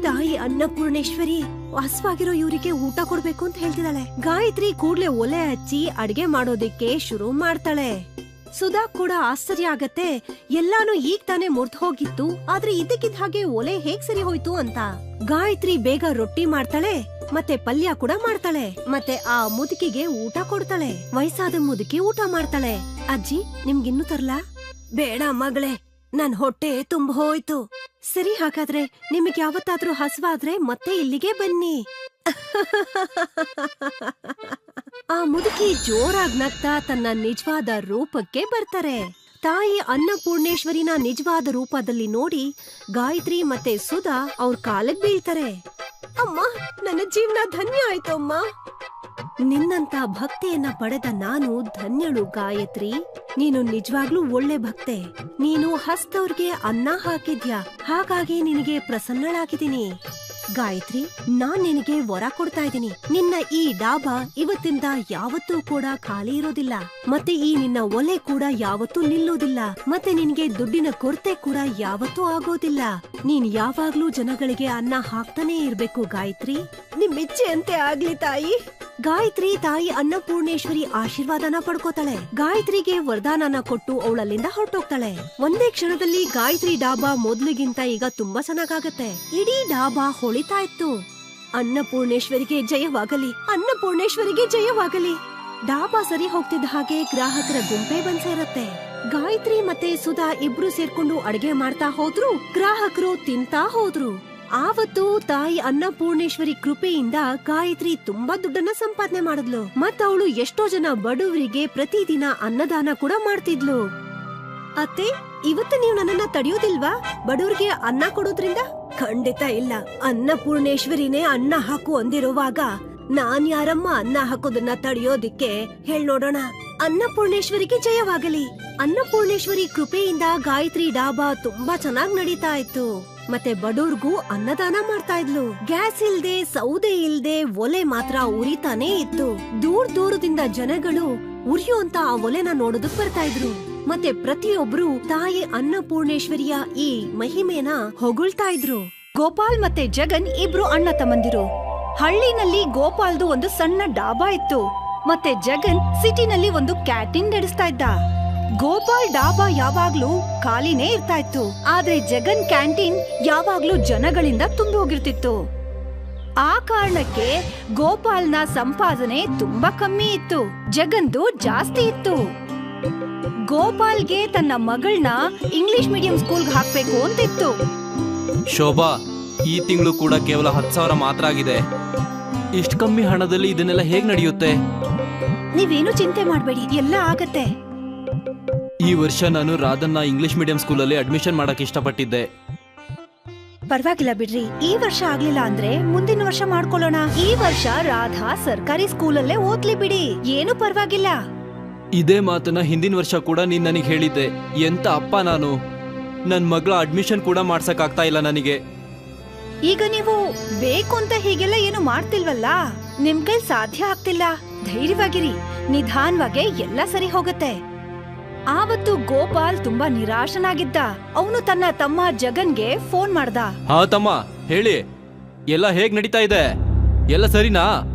ತಾಯಿ ಅನ್ನಪೂರ್ಣೇಶ್ವರಿ ಹಸ್ವಾಗಿರೋ ಇವರಿಗೆ ಊಟ ಕೊಡ್ಬೇಕು ಅಂತ ಹೇಳ್ತಿದ್ದಾಳೆ. ಗಾಯತ್ರಿ ಕೂಡ್ಲೆ ಒಲೆ ಹಚ್ಚಿ ಅಡ್ಗೆ ಮಾಡೋದಿಕ್ಕೆ ಶುರು ಮಾಡ್ತಾಳೆ. ಸುಧಾ ಕೂಡ ಆಶ್ಚರ್ಯ ಆಗತ್ತೆ. ಎಲ್ಲಾನು ಈಗ ತಾನೇ ಮುರ್ದ್ ಹೋಗಿತ್ತು, ಆದ್ರೆ ಇದಕ್ಕಿದ್ದ ಹಾಗೆ ಒಲೆ ಹೇಗ್ ಸರಿ ಹೋಯ್ತು ಅಂತ. ಗಾಯತ್ರಿ ಬೇಗ ರೊಟ್ಟಿ ಮಾಡ್ತಾಳೆ, ಮತ್ತೆ ಪಲ್ಯ ಕೂಡ ಮಾಡ್ತಾಳೆ, ಮತ್ತೆ ಆ ಮುದುಕಿಗೆ ಊಟ ಕೊಡ್ತಾಳೆ. ವಯಸ್ಸಾದ ಮುದುಕಿ ಊಟ ಮಾಡ್ತಾಳೆ. ಅಜ್ಜಿ, ನಿಮ್ಗಿನ್ನು ತರ್ಲಾ? ಬೇಡ ಮಗಳೇ, ನನ್ ಹೊಟ್ಟೆ ತುಂಬ ಹೋಯ್ತು. ಸರಿ, ಹಾಗಾದ್ರೆ ನಿಮಗ್ ಯಾವತ್ತಾದ್ರೂ ಹಸ್ವಾದ್ರೆ ಮತ್ತೆ ಇಲ್ಲಿಗೆ ಬನ್ನಿ. ಆ ಮುದುಕಿ ಜೋರಾಗಿ ನಗ್ತಾ ತನ್ನ ನಿಜವಾದ ರೂಪಕ್ಕೆ ಬರ್ತಾರೆ. ತಾಯಿ ಅನ್ನಪೂರ್ಣೇಶ್ವರಿನ ನಿಜವಾದ ರೂಪದಲ್ಲಿ ನೋಡಿ ಗಾಯತ್ರಿ ಮತ್ತೆ ಸುಧಾ ಅವ್ರ ಕಾಲಿಗೆ ಬೀಳ್ತಾರೆ. ಅಮ್ಮ, ನನ್ನ ಜೀವನ ಧನ್ಯ ಆಯ್ತು ಅಮ್ಮ. ನಿನ್ನಂತ ಭಕ್ತಿಯನ್ನ ಪಡೆದ ನಾನು ಧನ್ಯಳು ಗಾಯತ್ರಿ. ನೀನು ನಿಜವಾಗ್ಲೂ ಒಳ್ಳೆ ಭಕ್ತೆ. ನೀನು ಹಸ್ತವ್ರಿಗೆ ಅನ್ನ ಹಾಕಿದ್ಯಾ, ಹಾಗಾಗಿ ನಿನಗೆ ಪ್ರಸನ್ನಳಾಗಿದ್ದೀನಿ. ಗಾಯತ್ರಿ, ನಾನ್ ನಿನಗೆ ವರ ಕೊಡ್ತಾ ಇದ್ದೀನಿ. ನಿನ್ನ ಈ ಡಾಬಾ ಇವತ್ತಿಂದ ಯಾವತ್ತೂ ಕೂಡ ಖಾಲಿ ಇರೋದಿಲ್ಲ, ಮತ್ತೆ ಈ ನಿನ್ನ ಒಲೆ ಕೂಡ ಯಾವತ್ತೂ ನಿಲ್ಲೋದಿಲ್ಲ, ಮತ್ತೆ ನಿನ್ಗೆ ದುಡ್ಡಿನ ಕೊರತೆ ಕೂಡ ಯಾವತ್ತೂ ಆಗೋದಿಲ್ಲ. ನೀನ್ ಯಾವಾಗ್ಲೂ ಜನಗಳಿಗೆ ಅನ್ನ ಹಾಕ್ತಾನೆ ಇರ್ಬೇಕು ಗಾಯತ್ರಿ. ನಿಮ್ಮಿಚ್ಛೆ ಅಂತೆ ಆಗ್ಲಿ ತಾಯಿ. ಗಾಯತ್ರಿ ತಾಯಿ ಅನ್ನಪೂರ್ಣೇಶ್ವರಿ ಆಶೀರ್ವಾದನ ಪಡ್ಕೋತಾಳೆ. ಗಾಯತ್ರಿಗೆ ವರದಾನನ ಕೊಟ್ಟು ಅವಳಲ್ಲಿಂದ ಹೊರಟೋಗ್ತಾಳೆ. ಒಂದೇ ಕ್ಷಣದಲ್ಲಿ ಗಾಯತ್ರಿ ಡಾಬಾ ಮೊದ್ಲಿಗಿಂತ ಈಗ ತುಂಬಾ ಚೆನ್ನಾಗಾಗತ್ತೆ. ಇಡೀ ಡಾಬಾ ಹೊಳಿತಾ ಇತ್ತು. ಅನ್ನಪೂರ್ಣೇಶ್ವರಿಗೆ ಜಯವಾಗಲಿ, ಅನ್ನಪೂರ್ಣೇಶ್ವರಿಗೆ ಜಯವಾಗಲಿ. ಡಾಬಾ ಸರಿ ಹೋಗ್ತಿದ್ದ ಹಾಗೆ ಗ್ರಾಹಕರ ಗುಂಪೆ ಬಂದ್ ಸೇರತ್ತೆ. ಗಾಯತ್ರಿ ಮತ್ತೆ ಸುಧಾ ಇಬ್ರು ಸೇರ್ಕೊಂಡು ಅಡ್ಗೆ ಮಾಡ್ತಾ ಹೋದ್ರು, ಗ್ರಾಹಕರು ತಿಂತಾ ಹೋದ್ರು. ಆವತ್ತು ತಾಯಿ ಅನ್ನಪೂರ್ಣೇಶ್ವರಿ ಕೃಪೆಯಿಂದ ಗಾಯತ್ರಿ ತುಂಬಾ ದುಡ್ಡನ್ನ ಸಂಪಾದನೆ ಮಾಡಿದ್ಲು. ಮತ್ತವಳು ಎಷ್ಟೋ ಜನ ಬಡವರಿಗೆ ಪ್ರತಿದಿನ ಅನ್ನದಾನ ಕೂಡ ಮಾಡ್ತಿದ್ಲು. ಅತ್ತೆ, ಇವತ್ತು ನೀವು ನನ್ನನ್ನ ತಡೆಯೋದಿಲ್ವಾ ಬಡವರಿಗೆ ಅನ್ನ ಕೊಡೋದ್ರಿಂದ? ಖಂಡಿತ ಇಲ್ಲ. ಅನ್ನಪೂರ್ಣೇಶ್ವರಿನೇ ಅನ್ನ ಹಾಕು ಅಂದಿರುವಾಗ ನಾನ್ ಯಾರಮ್ಮ ಅನ್ನ ಹಾಕೋದನ್ನ ತಡೆಯೋದಿಕ್ಕೆ? ಹೇಳ್ ನೋಡೋಣ. ಅನ್ನಪೂರ್ಣೇಶ್ವರಿಗೆ ಜಯವಾಗಲಿ. ಅನ್ನಪೂರ್ಣೇಶ್ವರಿ ಕೃಪೆಯಿಂದ ಗಾಯತ್ರಿ ಡಾಬಾ ತುಂಬಾ ಚೆನ್ನಾಗ್ ನಡೀತಾ ಇತ್ತು. ಮತ್ತೆ ಬಡವ್ರಿಗೂ ಅನ್ನದಾನ ಮಾಡ್ತಾ ಇದ್ಲು. ಗ್ಯಾಸ್ ಇಲ್ದೆ, ಸೌದೆ ಇಲ್ದೆ ಒಲೆ ಮಾತ್ರ ಉರಿತಾನೇ ಇತ್ತು. ದೂರದಿಂದ ಜನಗಳು ಉರಿಯುವಂತ ಆ ಒಲೆನ ನೋಡೋದಕ್ ಬರ್ತಾ ಇದ್ರು. ಮತ್ತೆ ಪ್ರತಿಯೊಬ್ರು ತಾಯಿ ಅನ್ನಪೂರ್ಣೇಶ್ವರಿಯ ಈ ಮಹಿಮೆನ ಹೊಗಳ್ತಾ ಇದ್ರು. ಗೋಪಾಲ್ ಮತ್ತೆ ಜಗನ್ ಇಬ್ರು ಅಣ್ಣ ತಮ್ಮಂದಿರು. ಹಳ್ಳಿನಲ್ಲಿ ಗೋಪಾಲ್ದು ಒಂದು ಸಣ್ಣ ಡಾಬಾ ಇತ್ತು, ಮತ್ತೆ ಜಗನ್ ಸಿಟಿನಲ್ಲಿ ಒಂದು ಕ್ಯಾಂಟೀನ್ ನಡೆಸ್ತಾ ಇದ್ದ. ಗೋಪಾಲ್ ಡಾಬಾ ಯಾವಾಗ್ಲೂ ಖಾಲಿನೇ ಇರ್ತಾ ಇತ್ತು, ಆದ್ರೆ ಜಗನ್ ಕ್ಯಾಂಟೀನ್ ಯಾವಾಗ್ಲೂ ಜನಗಳಿಂದ ತುಂಬಿ ಹೋಗಿರ್ತಿತ್ತು. ಆ ಕಾರಣಕ್ಕೆ ಗೋಪಾಲ್ನ ಸಂಪಾದನೆ ತುಂಬಾ ಕಮ್ಮಿ ಇತ್ತು, ಜಗನ್ದು ಜಾಸ್ತಿ ಇತ್ತು. ಗೋಪಾಲ್ಗೆ ತನ್ನ ಮಗಳನ್ನ ಇಂಗ್ಲಿಷ್ ಮೀಡಿಯಂ ಸ್ಕೂಲ್ಗೆ ಹಾಕ್ಬೇಕು ಅಂತಿತ್ತು. ಶೋಭಾ, ಈ ತಿಂಗಳು ಕೂಡ ಕೇವಲ 10,000 ಮಾತ್ರ ಆಗಿದೆ. ಇಷ್ಟು ಕಮ್ಮಿ ಹಣದಲ್ಲಿ ಇದನ್ನೆಲ್ಲ ಹೇಗ್ ನಡೆಯುತ್ತೆ? ನೀವೇನು ಚಿಂತೆ ಮಾಡ್ಬೇಡಿ, ಎಲ್ಲ ಆಗತ್ತೆ. ಈ ವರ್ಷ ನಾನು ರಾಧನ್ನ ಇಂಗ್ಲಿಷ್ ಮೀಡಿಯಂ ಸ್ಕೂಲಲ್ಲಿ ಅಡ್ಮಿಷನ್ ಮಾಡಕ್ ಇಷ್ಟಪಟ್ಟಿದ್ದೆ. ಪರವಾಗಿಲ್ಲ ಬಿಡ್ರಿ, ಈ ವರ್ಷ ಆಗ್ಲಿಲ್ಲ ಅಂದ್ರೆ ಮುಂದಿನ ವರ್ಷ ಮಾಡ್ಕೊಳ್ಳೋಣ. ಈ ವರ್ಷ ರಾಧಾ ಸರ್ಕಾರಿ ಸ್ಕೂಲಲ್ಲೇ ಓದ್ಲಿ ಬಿಡಿ, ಏನು ಪರವಾಗಿಲ್ಲ. ಇದೇ ಮಾತನ್ನ ಹಿಂದಿನ ವರ್ಷ ಕೂಡ ನೀನ್ ನನಗೆ ಹೇಳಿದ್ದೆ. ಎಂತ ಅಪ್ಪ ನಾನು, ನನ್ ಮಗಳ ಅಡ್ಮಿಷನ್ ಕೂಡ ಮಾಡ್ಸಕ್ ಆಗ್ತಾ ಇಲ್ಲ ನನಗೆ. ಈಗ ನೀವು ಬೇಕು ಅಂತ ಹೀಗೆಲ್ಲ ಏನು ಮಾಡ್ತಿಲ್ವಲ್ಲ, ನಿಮ್ ಕೈ ಸಾಧ್ಯ ಆಗ್ತಿಲ್ಲ. ಧೈರ್ಯವಾಗಿರಿ, ನಿಧಾನವಾಗಿ ಎಲ್ಲ ಸರಿ ಹೋಗತ್ತೆ. ಆವತ್ತು ಗೋಪಾಲ್ ತುಂಬಾ ನಿರಾಶನಾಗಿದ್ದ. ಅವನು ತನ್ನ ತಮ್ಮ ಜಗನ್ಗೆ ಫೋನ್ ಮಾಡ್ದ. ಹಾ ತಮ್ಮ, ಹೇಳಿ, ಎಲ್ಲ ಹೇಗ್ ನಡೀತಾ ಇದೆ? ಎಲ್ಲ ಸರಿನಾ?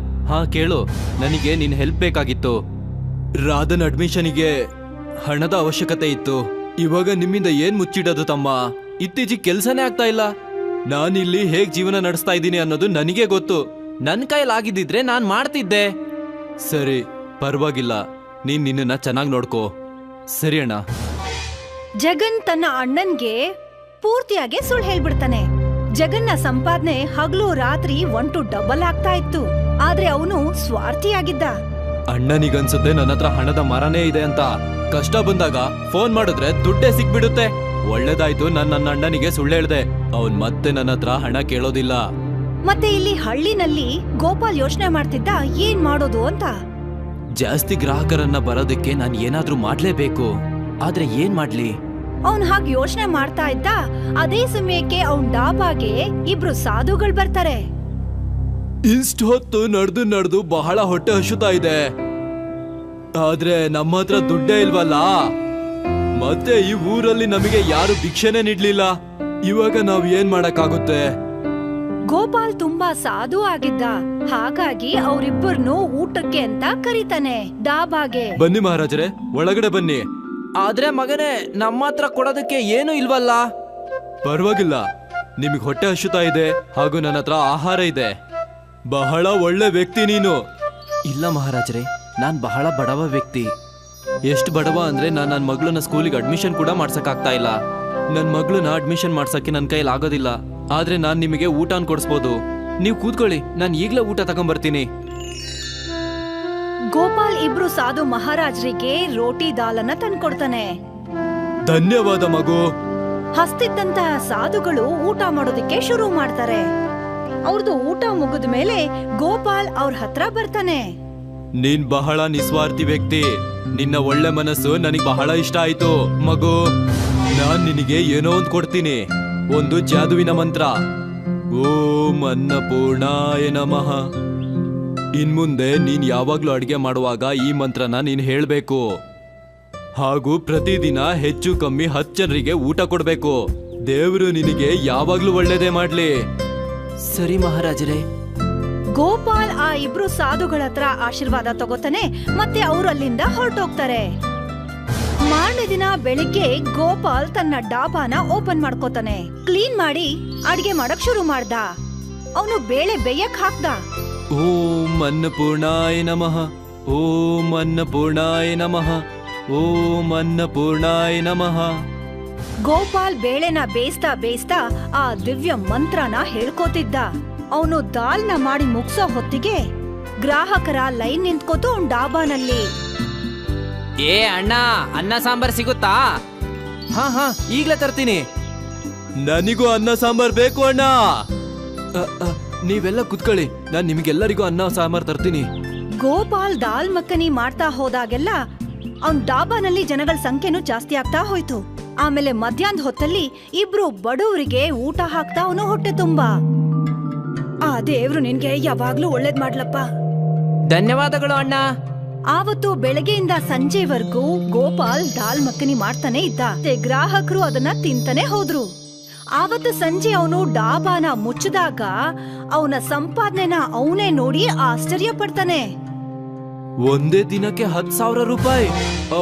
ಹಾ ಕೇಳು, ನನಗೆ ನಿನ್ ಹೆಲ್ಪ್ ಬೇಕಾಗಿತ್ತು. ರಾಧನ್ ಅಡ್ಮಿಷನ್ಗೆ ಹಣದ ಅವಶ್ಯಕತೆ ಇತ್ತು. ಇವಾಗ ನಿಮ್ಮಿಂದ ಏನ್ ಮುಚ್ಚಿಡೋದು ತಮ್ಮ? ಇತ್ತೀಚೆಗೆ ಕೆಲ್ಸನೇ ಆಗ್ತಾ ಇಲ್ಲ. ನಾನಿಲ್ಲಿ ಹೇಗ್ ಜೀವನ ನಡೆಸ್ತಾ ಇದ್ದೀನಿ ಅನ್ನೋದು ನನಗೆ ಗೊತ್ತು. ನನ್ ಕೈಲಾಗಿದ್ದಿದ್ರೆ ನಾನ್ ಮಾಡ್ತಿದ್ದೆ. ಸರಿ, ಪರವಾಗಿಲ್ಲ, ನೀನ್ ನಿನ್ನನ್ನ ಚೆನ್ನಾಗಿ ನೋಡ್ಕೋ. ಸರಿ ಅಣ್ಣ. ಜಗನ್ ತನ್ನ ಅಣ್ಣನ್ಗೆ ಪೂರ್ತಿಯಾಗಿ ಸುಳ್ಳು ಹೇಳ್ಬಿಡ್ತಾನೆ. ಜಗನ್ನ ಸಂಪಾದನೆ ಹಗಲು ರಾತ್ರಿ 1 to 2 ಆಗ್ತಾ ಇತ್ತು, ಆದ್ರೆ ಅವನು ಸ್ವಾರ್ಥಿಯಾಗಿದ್ದ. ಅಣ್ಣನಿಗನ್ಸುತ್ತೆ ನನ್ನ ಹತ್ರ ಹಣದ ಮರನೇ ಇದೆ ಅಂತ. ಕಷ್ಟ ಬಂದಾಗ ಫೋನ್ ಮಾಡಿದ್ರೆ ದುಡ್ಡೇ ಸಿಕ್ಬಿಡುತ್ತೆ. ಒಳ್ಳೇದಾಯ್ತು ನನ್ನ ಅಣ್ಣನಿಗೆ ಸುಳ್ಳು ಹೇಳ್ದೆ. ಅವನ್ ಮತ್ತೆ ನನ್ನ ಹತ್ರ ಹಣ ಕೇಳೋದಿಲ್ಲ. ಮತ್ತೆ ಇಲ್ಲಿ ಹಳ್ಳಿನಲ್ಲಿ ಗೋಪಾಲ್ ಯೋಚನೆ ಮಾಡ್ತಿದ್ದ, ಏನ್ ಮಾಡೋದು ಅಂತ. ಜಾಸ್ತಿ ಗ್ರಾಹಕರನ್ನ ಬರೋದಕ್ಕೆ ನಾನು ಏನಾದ್ರೂ ಮಾಡ್ಲೇಬೇಕು, ಆದ್ರೆ ಏನ್ ಮಾಡ್ಲಿ? ಅವನ್ ಹಾಗೆ ಯೋಚನೆ ಮಾಡ್ತಾ ಇದ್ದ. ಅದೇ ಸಮಯಕ್ಕೆ ಅವನ್ ಡಾಬಾಗೆ ಇಬ್ರು ಸಾಧುಗಳು ಬರ್ತಾರೆ. ಇಷ್ಟು ಹೊತ್ತು ನಡೆದು ಬಹಳ ಹೊಟ್ಟೆ ಹಸುತ್ತಾ ಇದೆ. ಆದ್ರೆ ನಮ್ಮ ಹತ್ರ ದುಡ್ಡೇ ಇಲ್ವಲ್ಲ, ಮತ್ತೆ ಈ ಊರಲ್ಲಿ ನಮಗೆ ಯಾರು ಭಿಕ್ಷೆನೆ ನೀಡ್ಲಿಲ್ಲ. ಇವಾಗ ನಾವ್ ಏನ್ ಮಾಡಕ್ಕಾಗುತ್ತೆ? ಗೋಪಾಲ್ ತುಂಬಾ ಸಾಧು ಆಗಿದ್ದ, ಹಾಗಾಗಿ ಅವರಿಬ್ಬರನ್ನು ಊಟಕ್ಕೆ ಅಂತ ಕರೀತಾನೆ ಡಾಬಾಗೆ. ಬನ್ನಿ ಮಹಾರಾಜರೇ, ಒಳಗಡೆ ಬನ್ನಿ. ಆದ್ರೆ ಮಗನೇ, ನಮ್ಮ ಹತ್ರ ಕೊಡೋದಕ್ಕೆ ಏನು ಇಲ್ವಲ್ಲ. ಪರವಾಗಿಲ್ಲ, ನಿಮಗೆ ಹೊಟ್ಟೆ ಹಸುತ್ತಾ ಇದೆ, ಹಾಗೂ ನನ್ನ ಹತ್ರ ಆಹಾರ ಇದೆ. ಬಹಳ ಒಳ್ಳೆ ವ್ಯಕ್ತಿ ನೀನು. ಇಲ್ಲ ಮಹಾರಾಜರೇ, ನಾನ್ ಬಹಳ ಬಡವ ವ್ಯಕ್ತಿ. ಎಷ್ಟು ಬಡವ ಅಂದ್ರೆ ನನ್ನ ಮಗಳನ್ನ ಸ್ಕೂಲಿಗೆ ಅಡ್ಮಿಷನ್ ಕೂಡ ಮಾಡ್ಸಕ್ಕಾಗ್ತಾ ಇಲ್ಲ. ನನ್ನ ಮಗಳನ್ನ ಅಡ್ಮಿಷನ್ ಮಾಡ್ಸಕ್ಕೆ ನನ್ನ ಕೈಲಿ ಆಗೋದಿಲ್ಲ. ಆದ್ರೆ ನಾನ್ ನಿಮಗೆ ಊಟನ ಕೊಡಿಸ್ಬೋದು. ನೀವು ಕೂತ್ಕೊಳ್ಳಿ, ನಾನು ಈಗ್ಲೇ ಊಟ ತಗೊಂಡ್ಬರ್ತೀನಿ. ಗೋಪಾಲ್ ಇಬ್ರು ಸಾಧು ಮಹಾರಾಜರಿಗೆ ರೋಟಿ ದಾಲನ್ನ ತಂದ್ಕೊಡ್ತಾನೆ. ಧನ್ಯವಾದ ಮಗು. ಹಸ್ತಿದ್ದಂತಹ ಸಾಧುಗಳು ಊಟ ಮಾಡೋದಕ್ಕೆ ಶುರು ಮಾಡ್ತಾರೆ. ಅವ್ರದ್ದು ಊಟ ಮುಗಿದ ಮೇಲೆ ಗೋಪಾಲ್ ಅವ್ರ ಹತ್ರ ಬರ್ತಾನೆ. ನೀನ್ ಬಹಳ ನಿಸ್ವಾರ್ಥಿ ವ್ಯಕ್ತಿ. ನಿನ್ನ ಒಳ್ಳೆ ಮನಸ್ಸು ನನಗೆ ಬಹಳ ಇಷ್ಟ ಆಯ್ತು ಮಗು. ನಾನ್ ನಿನಗೆ ಏನೋ ಒಂದ್ ಕೊಡ್ತೀನಿ, ಒಂದು ಜಾದುವಿನ ಮಂತ್ರ. ಓಂ ಅನ್ನಪೂರ್ಣಾಯ ನಮಃ. ಇನ್ಮುಂದೆ ನೀನ್ ಯಾವಾಗ್ಲೂ ಅಡ್ಗೆ ಮಾಡುವಾಗ ಈ ಮಂತ್ರನ ನೀನ್ ಹೇಳ್ಬೇಕು, ಹಾಗೂ ಪ್ರತಿದಿನ ಹೆಚ್ಚು ಕಮ್ಮಿ 10 ಜನರಿಗೆ ಊಟ ಕೊಡ್ಬೇಕು. ದೇವ್ರು ನಿನಗೆ ಯಾವಾಗ್ಲೂ ಒಳ್ಳೇದೇ ಮಾಡ್ಲಿ. ಸರಿ ಮಹಾರಾಜರೇ. ಗೋಪಾಲ್ ಆ ಇಬ್ರು ಸಾಧುಗಳ ಹತ್ರ ಆಶೀರ್ವಾದ ತಗೋತಾನೆ, ಮತ್ತೆ ಅವರು ಅಲ್ಲಿಂದ ಹೊರಟೋಗ್ತಾರೆ. ಮಾರನೇ ದಿನ ಬೆಳಿಗ್ಗೆ ಗೋಪಾಲ್ ತನ್ನ ಡಾಬಾನ ಓಪನ್ ಮಾಡ್ಕೋತಾನೆ. ಕ್ಲೀನ್ ಮಾಡಿ ಅಡ್ಗೆ ಮಾಡಕ್ ಶುರು ಮಾಡ್ದ. ಅವನು ಬೇಳೆ ಬೇಯಕ್ ಹಾಕ್ದ. ಓಂ ಅನ್ನಪೂರ್ಣಾಯ ನಮಃ. ಓಂ ಅನ್ನಪೂರ್ಣಾಯ ನಮಃ. ಓಂ ಅನ್ನಪೂರ್ಣಾಯ ನಮಃ. ಗೋಪಾಲ್ ಬೇಳೆನ ಬೇಯಿಸ್ತಾ ಬೇಯಿಸ್ತಾ ಆ ದಿವ್ಯ ಮಂತ್ರನ ಹೇಳ್ಕೋತಿದ್ದ. ಅವನು ದಾಲ್ನ ಮಾಡಿ ಮುಗ್ಸೋ ಹೊತ್ತಿಗೆ ಗ್ರಾಹಕರ ಲೈನ್ ನಿಂತ್ಕೋತು ಡಾಬಾನಲ್ಲಿ. ಏ ಅಣ್ಣ, ಅನ್ನ ಸಾಂಬಾರ್ ಸಿಗುತ್ತಾ? ಹಾ ಈಗ್ಲೇ ತರ್ತೀನಿ. ನನಗೂ ಅನ್ನ ಸಾಂಬಾರ್ ಬೇಕು ಅಣ್ಣ. ನೀವೆಲ್ಲ ಕುತ್ಕೊಳ್ಳಿ, ನಾನ್ ನಿಮ್ಗೆಲ್ಲರಿಗೂ ಅನ್ನ ಸಾಂಬಾರ್ ತರ್ತೀನಿ. ಗೋಪಾಲ್ ದಾಲ್ ಮಕ್ಕನಿ ಮಾಡ್ತಾ ಹೋದಾಗೆಲ್ಲ ಅವನ್ ಡಾಬಾನಲ್ಲಿ ಜನಗಳ ಸಂಖ್ಯೆನೂ ಜಾಸ್ತಿ ಆಗ್ತಾ ಹೋಯ್ತು. ಆಮೇಲೆ ಮಧ್ಯಾಹ್ನದ ಹೊತ್ತಲ್ಲಿ ಇಬ್ರು ಬಡವರಿಗೆ ಊಟ ಹಾಕ್ತಾ ಅವನು ಹೊಟ್ಟೆ ತುಂಬಾ. ಆ ದೇವ್ರು ನಿನ್ಗೆ ಯಾವಾಗ್ಲೂ ಒಳ್ಳೇದ್ ಮಾಡ್ಲಪ್ಪ. ಧನ್ಯವಾದಗಳು ಅಣ್ಣ. ಆವತ್ತು ಬೆಳಗ್ಗೆಯಿಂದ ಸಂಜೆವರೆಗೂ ಗೋಪಾಲ್ ದಾಲ್ ಮಕ್ಕನಿ ಮಾಡ್ತಾನೆ ಇದ್ದ. ಗ್ರಾಹಕರು ಅದನ್ನ ತಿಂತಾನೆ ಹೋದ್ರು. ಆವತ್ತು ಸಂಜೆ ಅವನು ಡಾಬಾನ ಮುಚ್ಚಿದಾಗ ಅವನ ಸಂಪಾದನೆನ ಅವನೇ ನೋಡಿ ಆಶ್ಚರ್ಯ ಪಡ್ತಾನೆ. ಒಂದೇ ದಿನಕ್ಕೆ 10,000 ರೂಪಾಯಿ.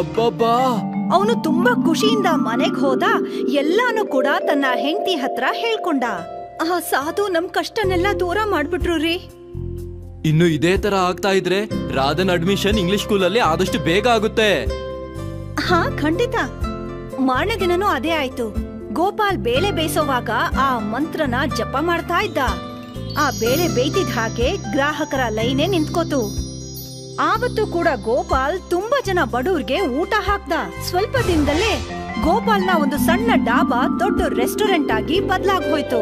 ಅಬ್ಬಬ್ಬಾ. ಅವನು ತುಂಬಾ ಖುಷಿಯಿಂದ ಮನೆಗ್ ಹೋದ. ಎಲ್ಲಾನು ಕೂಡ ತನ್ನ ಹೆಂಡತಿ ಹತ್ರ ಹೇಳ್ಕೊಂಡ. ಆ ಸಾಧು ನಮ್ ಕಷ್ಟನೆಲ್ಲ ದೂರ ಮಾಡ್ಬಿಟ್ರು ರೀ. ಇನ್ನು ಇದೇ ತರ ಆಗ್ತಾ ಇದ್ರೆ ರಾಧನ್ ಅಡ್ಮಿಷನ್ ಇಂಗ್ಲಿಷ್ ಸ್ಕೂಲಲ್ಲಿ ಆದಷ್ಟು ಬೇಗ ಆಗುತ್ತೆ. ಹಾ ಖಂಡಿತ. ಮಾರನೇ ದಿನನೂ ಅದೇ ಆಯ್ತು. ಗೋಪಾಲ್ ಬೇಳೆ ಬೇಯಿಸೋವಾಗ ಆ ಮಂತ್ರನ ಜಪ ಮಾಡ್ತಾ ಇದ್ದ. ಆ ಬೇಳೆ ಬೇಯ್ತಿದ್ ಹಾಗೆ ಗ್ರಾಹಕರ ಲೈನೇ ನಿಂತ್ಕೋತು. ಆವತ್ತು ಕೂಡ ಗೋಪಾಲ್ ತುಂಬಾ ಜನ ಬಡವ್ರಿಗೆ ಊಟ ಹಾಕ್ದ. ಸ್ವಲ್ಪ ದಿನದಲ್ಲೇ ಗೋಪಾಲ್ನ ಒಂದು ಸಣ್ಣ ಡಾಬಾ ದೊಡ್ಡ ರೆಸ್ಟೋರೆಂಟ್ ಆಗಿ ಬದಲಾಗ್ ಹೋಯ್ತು.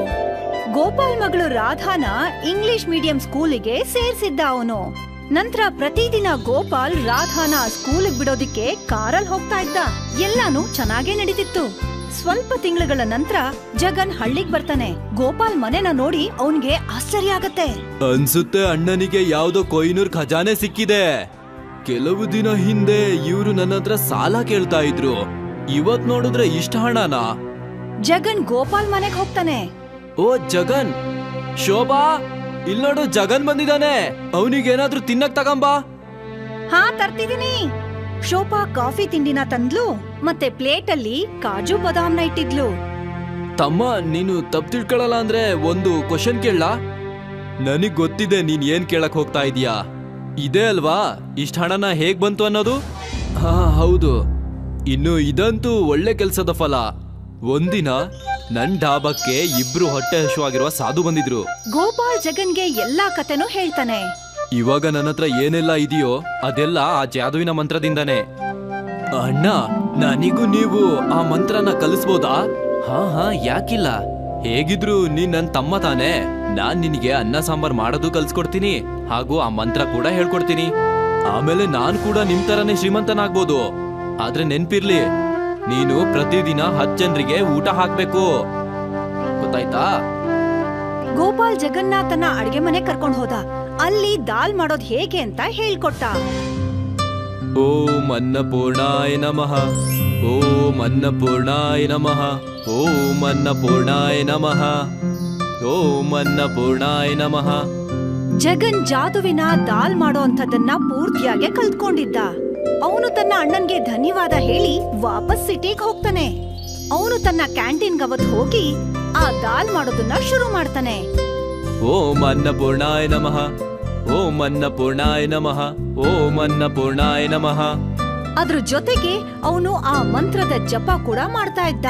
ಗೋಪಾಲ್ ಮಗಳು ರಾಧಾನ ಇಂಗ್ಲಿಷ್ ಮೀಡಿಯಂ ಸ್ಕೂಲಿಗೆ ಸೇರ್ಸಿದ್ದ ಅವನು. ನಂತರ ಪ್ರತಿದಿನ ಗೋಪಾಲ್ ರಾಧಾನ ಸ್ಕೂಲಿಗೆ ಬಿಡೋದಿಕ್ಕೆ ಕಾರಲ್ಲಿ ಹೋಗ್ತಾ ಇದ್ದ. ಎಲ್ಲಾನು ಚೆನ್ನಾಗೇ ನಡೀತಿತ್ತು. ಸ್ವಲ್ಪ ತಿಂಗಳುಗಳ ನಂತರ ಜಗನ್ ಹಳ್ಳಿಗ್ ಬರ್ತಾನೆ. ಗೋಪಾಲ್ ಮನೆನ ನೋಡಿ ಅವನ್ಗೆ ಆಶ್ಚರ್ಯ ಆಗತ್ತೆ. ಅನ್ಸುತ್ತೆ ಅಣ್ಣನಿಗೆ ಯಾವ್ದೋ ಕೊಯ್ನೂರ್ ಖಜಾನೆ ಸಿಕ್ಕಿದೆ. ಕೆಲವು ದಿನ ಹಿಂದೆ ಇವ್ರು ನನ್ನ ಹತ್ರ ಸಾಲ ಕೇಳ್ತಾ ಇದ್ರು. ಇವತ್ ನೋಡಿದ್ರೆ ಇಷ್ಟ ಹಣನಾ? ಜಗನ್ ಗೋಪಾಲ್ ಮನೆಗ್ ಹೋಗ್ತಾನೆ. ಓ ಜಗನ್, ಶೋಭಾ, ಇಲ್ ನೋಡು ಜಗನ್ ಬಂದಿದ್ದಾನೆ. ಅವನಿಗೇನಾದ್ರೂ ತಿನ್ನಕ್ ತಗಂಬಾ. ಹಾ ತರ್ತಿದೀನಿ. ಶೋಭಾ ಕಾಫಿ ತಿಂಡಿನ ತಂದ್ಲು, ಮತ್ತೆ ಪ್ಲೇಟ್ ಅಲ್ಲಿ ಕಾಜು ಬಾದಾಮ್ನ ಇಟ್ಟಿದ್ಲು. ತಮ್ಮ, ನೀನು ತಪ್ಪು ತಿಳ್ಕೊಳ್ಳಲ್ಲ ಅಂದ್ರೆ ಒಂದು ಕ್ವಶನ್ ಕೇಳಲಾ? ನನಗ್ ಗೊತ್ತಿದೆ ನೀನ್ ಏನ್ ಕೇಳಕ್ ಹೋಗ್ತಾ ಇದೀಯಾ. ಇದೇ ಅಲ್ವಾ ಇಷ್ಟ ಹಣನ ಹೇಗ್ ಬಂತು ಅನ್ನೋದು? ಹಾ ಹೌದು. ಇನ್ನು ಇದಂತೂ ಒಳ್ಳೆ ಕೆಲ್ಸದ ಫಲ. ಒಂದಿನ ನನ್ ಡಾಬಾಕ್ಕೆ ಇಬ್ರು ಹೊಟ್ಟೆ ಹಸುವಾಗಿರುವ ಸಾಧು ಬಂದಿದ್ರು. ಗೋಪಾಲ್ ಜಗನ್ಗೆ ಎಲ್ಲಾ ಕತೆನೂ ಹೇಳ್ತಾನೆ. ಇವಾಗ ನನ್ನ ಹತ್ರ ಏನೆಲ್ಲ ಇದೆಯೋ ಅದೆಲ್ಲ ಆ ಜಾದುವಿನ ಮಂತ್ರದಿಂದಾನೆ. ಅಣ್ಣ, ನನಗೂ ನೀವು ಆ ಮಂತ್ರನ ಕಲಿಸ್ಬೋದಾ? ಹಾ ಯಾಕಿಲ್ಲ. ಹೇಗಿದ್ರು ನೀನ್ ನನ್ ತಮ್ಮ ತಾನೆ. ನಾನ್ ನಿನಗೆ ಅನ್ನ ಸಾಂಬಾರ್ ಮಾಡೋದು ಕಲ್ಸ್ಕೊಡ್ತೀನಿ, ಹಾಗೂ ಆ ಮಂತ್ರ ಕೂಡ ಹೇಳ್ಕೊಡ್ತೀನಿ. ಆಮೇಲೆ ನಾನ್ ಕೂಡ ನಿಮ್ ತರನೇ ಶ್ರೀಮಂತನಾಗ್ಬೋದು. ಆದ್ರೆ ನೆನ್ಪಿರ್ಲಿ, ನೀನು ಪ್ರತಿದಿನ 10 ಜನರಿಗೆ ಊಟ ಹಾಕ್ಬೇಕು, ಗೊತ್ತಾಯ್ತಾ? ಗೋಪಾಲ್ ಜಗನ್ನಾಥನ ಅಡ್ಗೆ ಮನೆ ಕರ್ಕೊಂಡ್ ಹೋದ. ಅಲ್ಲಿ ದಾಲ್ ಮಾಡೋದ್ ಹೇಗೆ ಅಂತ ಹೇಳ್ಕೊಟ್ಟ. ಓಂ ಅನ್ನಪೂರ್ಣಾಯ ನಮಃ. ಓಂ ಅನ್ನಪೂರ್ಣಾಯ ನಮಃ. ಓಂ ಅನ್ನಪೂರ್ಣಾಯ ನಮಃ. ಓಂ ಅನ್ನಪೂರ್ಣಾಯ ನಮಃ. ಜಗನ್ ಜಾದುವಿನ ದಾಲ್ ಮಾಡೋ ಅಂಥದ್ದನ್ನ ಪೂರ್ತಿಯಾಗಿ ಕಲ್ತ್ಕೊಂಡಿದ್ದ. ಅವನು ತನ್ನ ಅಣ್ಣನ್ಗೆ ಧನ್ಯವಾದ ಹೇಳಿ ವಾಪಸ್ ಸಿಟಿಗೆ ಹೋಗ್ತಾನೆ. ಅವನು ತನ್ನ ಕ್ಯಾಂಟೀನ್ಗೆ ಅವತ್ತು ಹೋಗಿ ಆ ದಾಲ್ ಮಾಡೋದನ್ನ ಶುರು ಮಾಡ್ತಾನೆ. ಓಂ ಅನ್ನಪೂರ್ಣಾಯ ನಮಃ. ಓಂ ಅನ್ನಪೂರ್ಣಾಯ ನಮಃ. ಓಂ ಅನ್ನಪೂರ್ಣಾಯ ನಮಃ. ಅದ್ರ ಜೊತೆಗೆ ಅವನು ಆ ಮಂತ್ರದ ಜಪ ಕೂಡ ಮಾಡ್ತಾ ಇದ್ದ.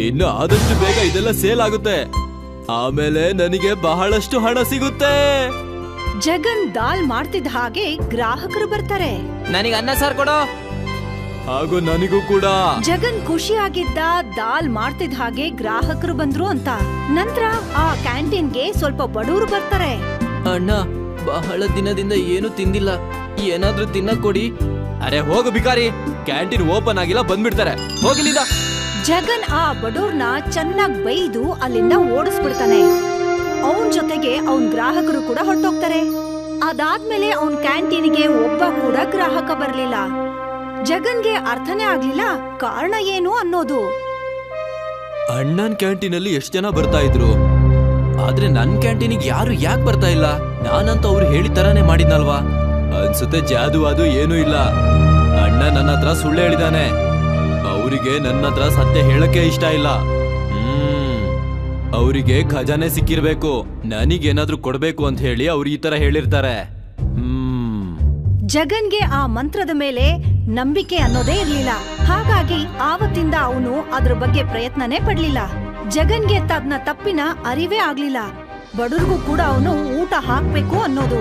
ಇನ್ನು ಆದಷ್ಟು ಬೇಗ ಇದೆಲ್ಲ ಸೇಲ್ ಆಗುತ್ತೆ. ಆಮೇಲೆ ನನಗೆ ಬಹಳಷ್ಟು ಹಣ ಸಿಗುತ್ತೆ. ಜಗನ್ ದಾಲ್ ಮಾಡ್ತಿದ್ದ ಹಾಗೆ ಗ್ರಾಹಕರು ಬರ್ತಾರೆ. ನನಗೆ ಅನ್ನ ಸಾರ್ ಕೊಡೋ. ಹಾಗೂ ನನಗೂ ಕೂಡ. ಜಗನ್ ಖುಷಿಯಾಗಿದ್ದ ದಾಲ್ ಮಾಡ್ತಿದ್ದ ಹಾಗೆ ಗ್ರಾಹಕರು ಬಂದ್ರು ಅಂತ. ನಂತರ ಆ ಕ್ಯಾಂಟೀನ್ಗೆ ಸ್ವಲ್ಪ ಬಡವರು ಬರ್ತಾರೆ. ಅಣ್ಣ, ಬಹಳ ದಿನದಿಂದ ಏನು ತಿಂದಿಲ್ಲ, ಏನಾದ್ರೂ ತಿನ್ನಕ್ ಕೊಡಿ. ಅರೆ ಹೋಗು ಬಿಕಾರಿ, ಕ್ಯಾಂಟೀನ್ ಓಪನ್ ಆಗಿಲ್ಲ, ಬಂದ್ಬಿಡ್ತಾರೆ, ಹೋಗಿಲ್ಲಿಂದ. ಜಗನ್ ಆ ಬಡವ್ರನ್ನ ಚೆನ್ನಾಗ್ ಬೈದು ಅಲ್ಲಿಂದ ಓಡಿಸ್ಬಿಡ್ತಾನೆ. ಅವನ್ ಜೊತೆಗೆ ಅವನ್ ಗ್ರಾಹಕರು ಕೂಡ ಹೊರಟೋಗ್ತಾರೆ. ಅದಾದ್ಮೇಲೆ ಅವನ್ ಕ್ಯಾಂಟೀನ್ಗೆ ಒಬ್ಬ ಕೂಡ ಗ್ರಾಹಕ ಬರ್ಲಿಲ್ಲ. ಜಗನ್ಗೆ ಅರ್ಥನೇ ಆಗ್ಲಿಲ್ಲ ಕಾರಣ ಏನು ಅನ್ನೋದು. ಅಣ್ಣನ್ ಕ್ಯಾಂಟೀನಲ್ಲಿ ಎಷ್ಟ್ ಜನ ಬರ್ತಾ ಇದ್ರು, ಆದ್ರೆ ನನ್ ಕ್ಯಾಂಟೀನಿಗೆ ಯಾರು ಯಾಕೆ ಬರ್ತಾ ಇಲ್ಲ? ನಾನಂತೂ ಅವ್ರು ಹೇಳಿದ ತರಾನೇ ಮಾಡಿದ್ನಲ್ವಾ? ಅನ್ಸುತ್ತೆ ಜಾದು ಅದು ಏನೂ ಇಲ್ಲ. ಅಣ್ಣ ನನ್ನ ಹತ್ರ ಸುಳ್ಳು ಹೇಳಿದಾನೆ. ಅವರಿಗೆ ನನ್ನ ಹತ್ರ ಸತ್ಯ ಹೇಳಕ್ಕೆ ಇಷ್ಟ ಇಲ್ಲ. ಅವರಿಗೆ ಖಜಾನೆ ಸಿಕ್ಕಿರ್ಬೇಕು, ನನಗೇನಾದ್ರೂ ಕೊಡ್ಬೇಕು ಅಂತ ಹೇಳಿ ಅವ್ರು ಈ ತರ ಹೇಳಿರ್ತಾರೆ. ಜಗನ್ಗೆ ಆ ಮಂತ್ರದ ಮೇಲೆ ನಂಬಿಕೆ ಅನ್ನೋದೇ ಇರ್ಲಿಲ್ಲ. ಹಾಗಾಗಿ ಆವತ್ತಿಂದ ಅವನು ಅದ್ರ ಬಗ್ಗೆ ಪ್ರಯತ್ನನೇ ಪಡ್ಲಿಲ್ಲ. ಜಗನ್ಗೆ ತನ್ನ ತಪ್ಪಿನ ಅರಿವೇ ಆಗ್ಲಿಲ್ಲ. ಬಡವ್ರಿಗೂ ಕೂಡ ಅವನು ಊಟ ಹಾಕ್ಬೇಕು ಅನ್ನೋದು.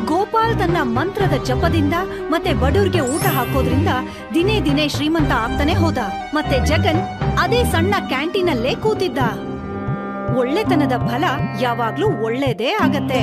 ಗೋಪಾಲ್ ತನ್ನ ಮಂತ್ರದ ಜಪದಿಂದ ಮತ್ತೆ ಬಡವ್ರಿಗೆ ಊಟ ಹಾಕೋದ್ರಿಂದ ದಿನೇ ದಿನೇ ಶ್ರೀಮಂತ ಆಗ್ತಾನೆ ಹೋದ. ಮತ್ತೆ ಜಗನ್ ಅದೇ ಸಣ್ಣ ಕ್ಯಾಂಟೀನಲ್ಲೇ ಕೂತಿದ್ದ. ಒಳ್ಳೆತನದ ಫಲ ಯಾವಾಗ್ಲೂ ಒಳ್ಳೇದೇ ಆಗತ್ತೆ.